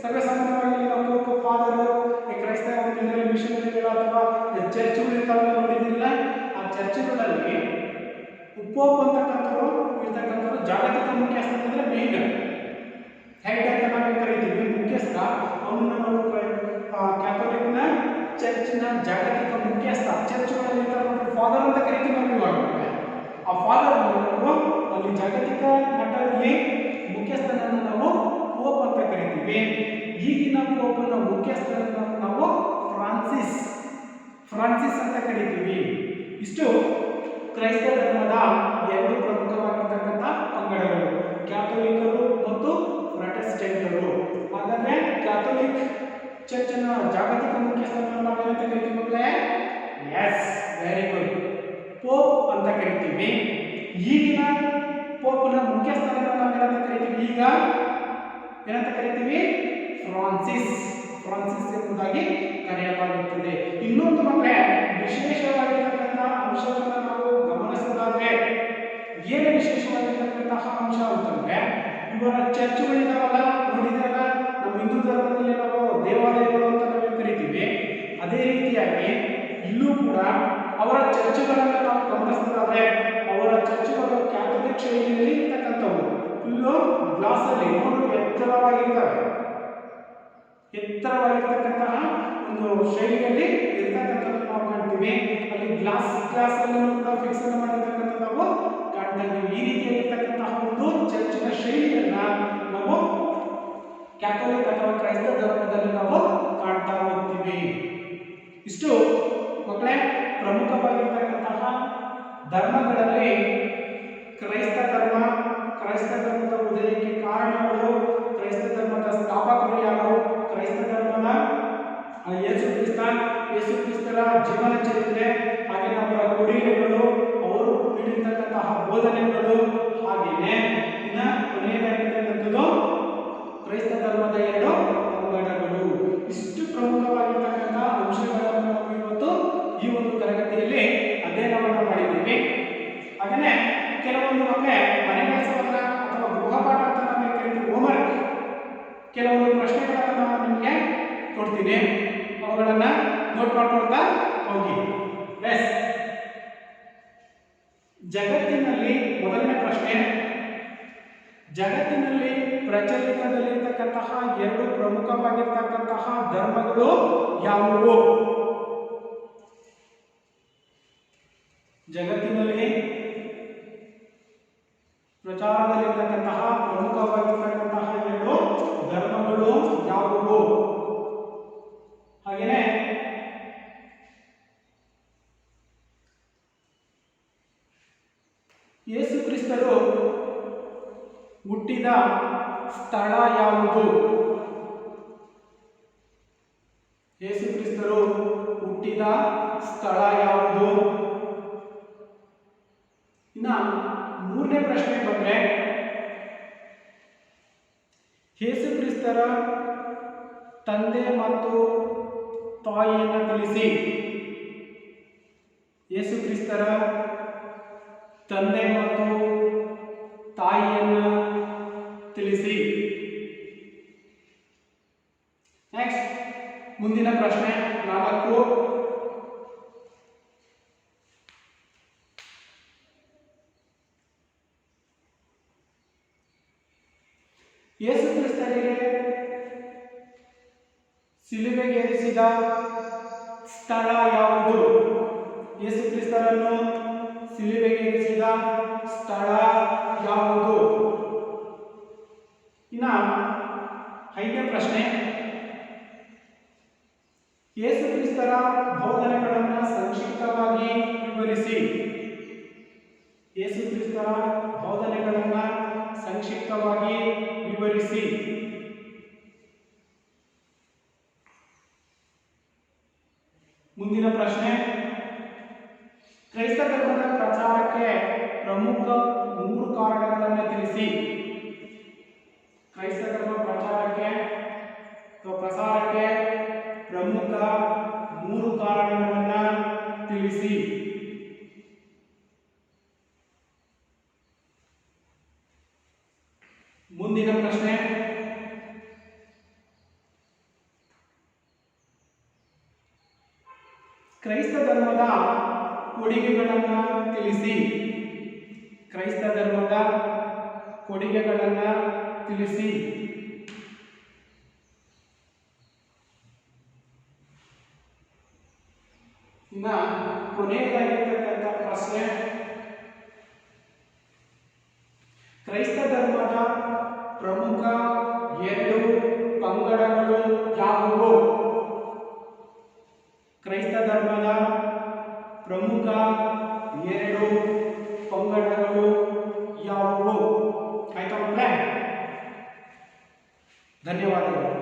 ಸರ್ವೇಸಾಮಾನ್ಯವಾಗಿ ನಾವು ಪೋಪ್ ಫಾದರ್ ಕ್ರೈಸ್ತ ಒಂದು ಇದರಲ್ಲಿ ಮಿಷನರಿಗಳ ಅಥವಾ ಚರ್ಚ್ಗಳು ಇರ್ತಾವಲ್ಲ ನೋಡಿದಿಲ್ಲ. ಆ ಚರ್ಚ್ಗಳಲ್ಲಿ ಪೋಪ್ ಅಂತಕ್ಕಂಥವ್ರು ಇರ್ತಕ್ಕಂಥವ್ರು ಜಾಗತಿಕ ಮುಖ್ಯಸ್ಥ ಅಂದ್ರೆ ಮೇನ್ ಹೆಡ್ ಅಂತ ನಾವು ಕರಿತೀವಿ, ಮುಖ್ಯಸ್ಥ. ಅವನ್ನ ನಾವು ಕ್ಯಾಥೋಲಿಕ್ನ ಚರ್ಚ್ನ ಜಾಗತಿಕ ಮುಖ್ಯಸ್ಥ. ಚರ್ಚ್ಗಳಲ್ಲಿ ಫಾದರ್ ಅಂತ ಕರಿತೀವಿ ನಾವು ಇವಾಗ. ಆ ಫಾದರ್ ನಾವು ಅಲ್ಲಿ ಜಾಗತಿಕ ಮಟ್ಟದಲ್ಲಿ ಮುಖ್ಯಸ್ಥನನ್ನು ನಾವು ಪೋಪ್ ಅಂತ ಕರಿತೀವಿ. ಈಗಿನ ಪೋಪ್ನ ಮುಖ್ಯಸ್ಥರನ್ನು ನಾವು ಫ್ರಾನ್ಸಿಸ್ ಅಂತ ಕರಿತೀವಿ. ಇಷ್ಟು ಕ್ರೈಸ್ತ ಧರ್ಮದ ಎರಡು ಪ್ರಮುಖವಾಗಿರ್ತಕ್ಕಂಥ ಪಂಗಡಗಳು, ಕ್ಯಾಥೋಲಿಕರು ಮತ್ತು ಪ್ರೊಟೆಸ್ಟೆಂಟರು. ಹಾಗಾದ್ರೆ ಕ್ಯಾಥೋಲಿಕ್ ಚರ್ಚ್ನ ಜಾಗತಿಕ ಮುಖ್ಯಸ್ಥರನ್ನು ನಾವೇನಂತ ಕರಿತೀವಿ ಮಕ್ಕಳೇ? ಎಸ್, ವೆರಿ ಗುಡ್, ಪೋಪ್ ಅಂತ ಕರಿತೀವಿ. ಈಗಿನ ಪೋಪ್ನ ಮುಖ್ಯಸ್ಥರನ್ನು ನಾವೇನಂತ ಕರಿತೀವಿ? ಈಗ ಏನಂತ ಕರಿತೀವಿ? ಫ್ರಾನ್ಸಿಸ್ ಎಂಬುದಾಗಿ ಕರೆಯಲಾಗುತ್ತದೆ. ಇನ್ನೊಂದು ಮಕ್ಕಳೇ ವಿಶೇಷವಾಗಿರ್ತಕ್ಕಂಥ ಅಂಶವನ್ನು ನಾವು ಗಮನಿಸೋದಾದ್ರೆ, ಏನು ವಿಶೇಷವಾಗಿರ್ತಕ್ಕಂತಹ ಅಂಶ ಅಂತಂದ್ರೆ, ಇವರ ಚರ್ಚ್ಗಳಿದಾವಲ್ಲ ನೋಡಿದ್ರಲ್ಲ, ನಮ್ಮ ಹಿಂದೂ ಧರ್ಮದಲ್ಲಿ ನಾವು ದೇವಾಲಯಗಳು ಅಂತ ನಾವು ಕರಿತೀವಿ. ಅದೇ ರೀತಿಯಾಗಿ ಇಲ್ಲೂ ಕೂಡ ಅವರ ಚರ್ಚ್ಗಳನ್ನು ನಾವು ಗಮನಿಸೋದಾದ್ರೆ, ಅವರ ಚರ್ಚ್ಗಳು ಕ್ಯಾಥೋಲಿಕ್ ಶೈಲಿಯಲ್ಲಿ ಇರ್ತಕ್ಕಂಥವು. ಫುಲ್ಲು ಗ್ಲಾಸ್ ಅಲ್ಲಿ ನೋಡಲು ಎತ್ತರವಾಗಿರ್ತಕ್ಕಂತಹ ಒಂದು ಶೈಲಿಯಲ್ಲಿ ಇರ್ತಕ್ಕಂಥದ್ದು ನಾವು ಕಾಣ್ತೀವಿ. ಅಲ್ಲಿ ಗ್ಲಾಸ್ ಅನ್ನು ಕೂಡ ಫಿಕ್ಸ್ ಮಾಡಿರ್ತಕ್ಕಂಥದ್ದು ನಾವು ಕಾಣ್ತಾ ಇದ್ದೀವಿ. ಈ ರೀತಿಯಾಗಿರ್ತಕ್ಕಂತಹ ಒಂದು ಚರ್ಚಿನ ಶೈಲಿಯನ್ನ ನಾವು ಕ್ಯಾಥೋಲಿಕ್ ಅಥವಾ ಕ್ರೈಸ್ತ ಧರ್ಮದಲ್ಲಿ ನಾವು ಕಾಣ್ತಾ ಹೋಗ್ತೀವಿ. ಇಷ್ಟು ಮಕ್ಕಳೇ ಪ್ರಮುಖವಾಗಿರ್ತಕ್ಕಂತಹ ಧರ್ಮಗಳಲ್ಲಿ ಕ್ರೈಸ್ತ ಧರ್ಮದ ಉದಯಕ್ಕೆ ಕಾರಣಗಳು, ಕ್ರೈಸ್ತ ಧರ್ಮದ ಸ್ಥಾಪಕರು ಯಾರು, ಕ್ರೈಸ್ತ ಧರ್ಮದ ಯೇಸು ಕ್ರಿಸ್ತರ ಜೀವನ ಚರಿತ್ರೆ, ಹಾಗೆ ಅವರ ಕೊಡುಗೆಗಳು, ಅವರು ನೀಡಿರ್ತಕ್ಕಂತಹ ಬೋಧನೆಗಳು, ಹಾಗೆಯೇ ಇನ್ನ ಕೊನೆಯದಾಗಿರ್ತಕ್ಕಂಥದ್ದು ಕ್ರೈಸ್ತ ಧರ್ಮದ ಎರಡು ಪಂಗಡಗಳು. ಇಷ್ಟು ಪ್ರಮುಖವಾಗಿರ್ತಕ್ಕಂತಹ ಅಂಶಗಳನ್ನು ನಾವು ಇವತ್ತು ಈ ಒಂದು ತರಗತಿಯಲ್ಲಿ ಅಧ್ಯಯನವನ್ನು ಮಾಡಿದ್ದೀವಿ. ಹಾಗೆಯೇ ಕೆಲವೊಂದು ಮಕ್ಕಳೇ ಮನೆ ಕೆಲಸವನ್ನ ಅಥವಾ ಗೃಹಪಾಠ ಅಂತ ನಾವು ಕರಿತೀವಿ, ಹೋಮ್ವರ್ಕ್, ಕೆಲವೊಂದು ಪ್ರಶ್ನೆಗಳನ್ನು ನಾನು ನಿಮಗೆ ಕೊಡ್ತೀನಿ, ಅವುಗಳನ್ನ ನೋಟ್ ಮಾಡ್ಕೊಳ್ತಾ ಹೋಗಿ. ಎಸ್, ಜಗತ್ತಿನಲ್ಲಿ ಮೊದಲನೇ ಪ್ರಶ್ನೆ, ಜಗತ್ತಿನಲ್ಲಿ ಪ್ರಚಲಿತದಲ್ಲಿರ್ತಕ್ಕಂತಹ ಎರಡು ಪ್ರಮುಖವಾಗಿರ್ತಕ್ಕಂತಹ ಧರ್ಮಗಳು ಯಾವುವು? ಜಗತ್ತಿನಲ್ಲಿ ಪ್ರಚಾರದಲ್ಲಿರ್ತಕ್ಕಂತಹ ಪ್ರಮುಖವಾಗಿರ್ತಕ್ಕಂತಹ ಎರಡು ಧರ್ಮಗಳು ಯಾವುವು? ಹಾಗೆಯೇ ಯೇಸು ಕ್ರಿಸ್ತರು ಹುಟ್ಟಿದ ಸ್ಥಳ ಯಾವುದು? ಯೇಸು ಕ್ರಿಸ್ತರು ಹುಟ್ಟಿದ ಸ್ಥಳ ಯಾವುದು? ಇನ್ನ ಮೂರನೇ ಪ್ರಶ್ನೆ ಬಂದ್ರೆ, ಯೇಸು ಕ್ರಿಸ್ತರ ತಂದೆ ಮತ್ತು ತಾಯಿಯನ್ನು ತಿಳಿಸಿ. ಯೇಸು ಕ್ರಿಸ್ತರ ತಂದೆ ಮತ್ತು ತಾಯಿಯನ್ನು ತಿಳಿಸಿ. ನೆಕ್ಸ್ಟ್ ಮುಂದಿನ ಪ್ರಶ್ನೆ 4, ಯೇಸು ಕ್ರಿಸ್ತರಿಗೆ ಸಿಲುಬೆಗೇರಿಸಿದ ಸ್ಥಳ ಯಾವುದು? ಯೇಸು ಕ್ರಿಸ್ತರನ್ನು ಸಿಲುಬೆಗೇರಿಸಿದ ಸ್ಥಳ ಯಾವುದು? ಇನ್ನ 5ನೇ ಪ್ರಶ್ನೆ, ಯೇಸು ಕ್ರಿಸ್ತರ ಬೋಧನೆಗಳನ್ನು ಸಂಕ್ಷಿಪ್ತವಾಗಿ ವಿವರಿಸಿ. ಯೇಸು ಕ್ರಿಸ್ತರ ಬೋಧನೆಗಳನ್ನು ಸಂಕ್ಷಿಪ್ತವಾಗಿ ವಿವರಿಸಿ. ಮುಂದಿನ ಪ್ರಶ್ನೆ, ಕ್ರೈಸ್ತ ಧರ್ಮದ ಪ್ರಚಾರಕ್ಕೆ ಪ್ರಮುಖ 3 ಕಾರಣಗಳನ್ನು ತಿಳಿಸಿ. ಕ್ರೈಸ್ತ ಧರ್ಮ ಪ್ರಚಾರಕ್ಕೆ ಅಥವಾ ಪ್ರಸಾರಕ್ಕೆ ಪ್ರಮುಖ 3 ಕಾರಣಗಳನ್ನು ತಿಳಿಸಿ. ಮುಂದಿನ ಪ್ರಶ್ನೆ, ಕ್ರೈಸ್ತ ಧರ್ಮದ ಕೊಡುಗೆಗಳನ್ನು ತಿಳಿಸಿ. ಕ್ರೈಸ್ತ ಧರ್ಮದ ಕೊಡುಗೆಗಳನ್ನು ತಿಳಿಸಿ. ಇನ್ನ ಕೊನೆಯದಾಗಿರ್ತಕ್ಕಂಥ ಪ್ರಶ್ನೆ, ಕ್ರೈಸ್ತ ಧರ್ಮದ ಪ್ರಮುಖ 2 ಪಂಗಡಗಳು ಯಾವುವು? ಕ್ರೈಸ್ತ ಧರ್ಮದ ಪ್ರಮುಖ 2 ಪಂಗಡಗಳು ಯಾವುವು? ಆಯ್ತಾ ಮಕ್ಕಳೇ? ಧನ್ಯವಾದಗಳು.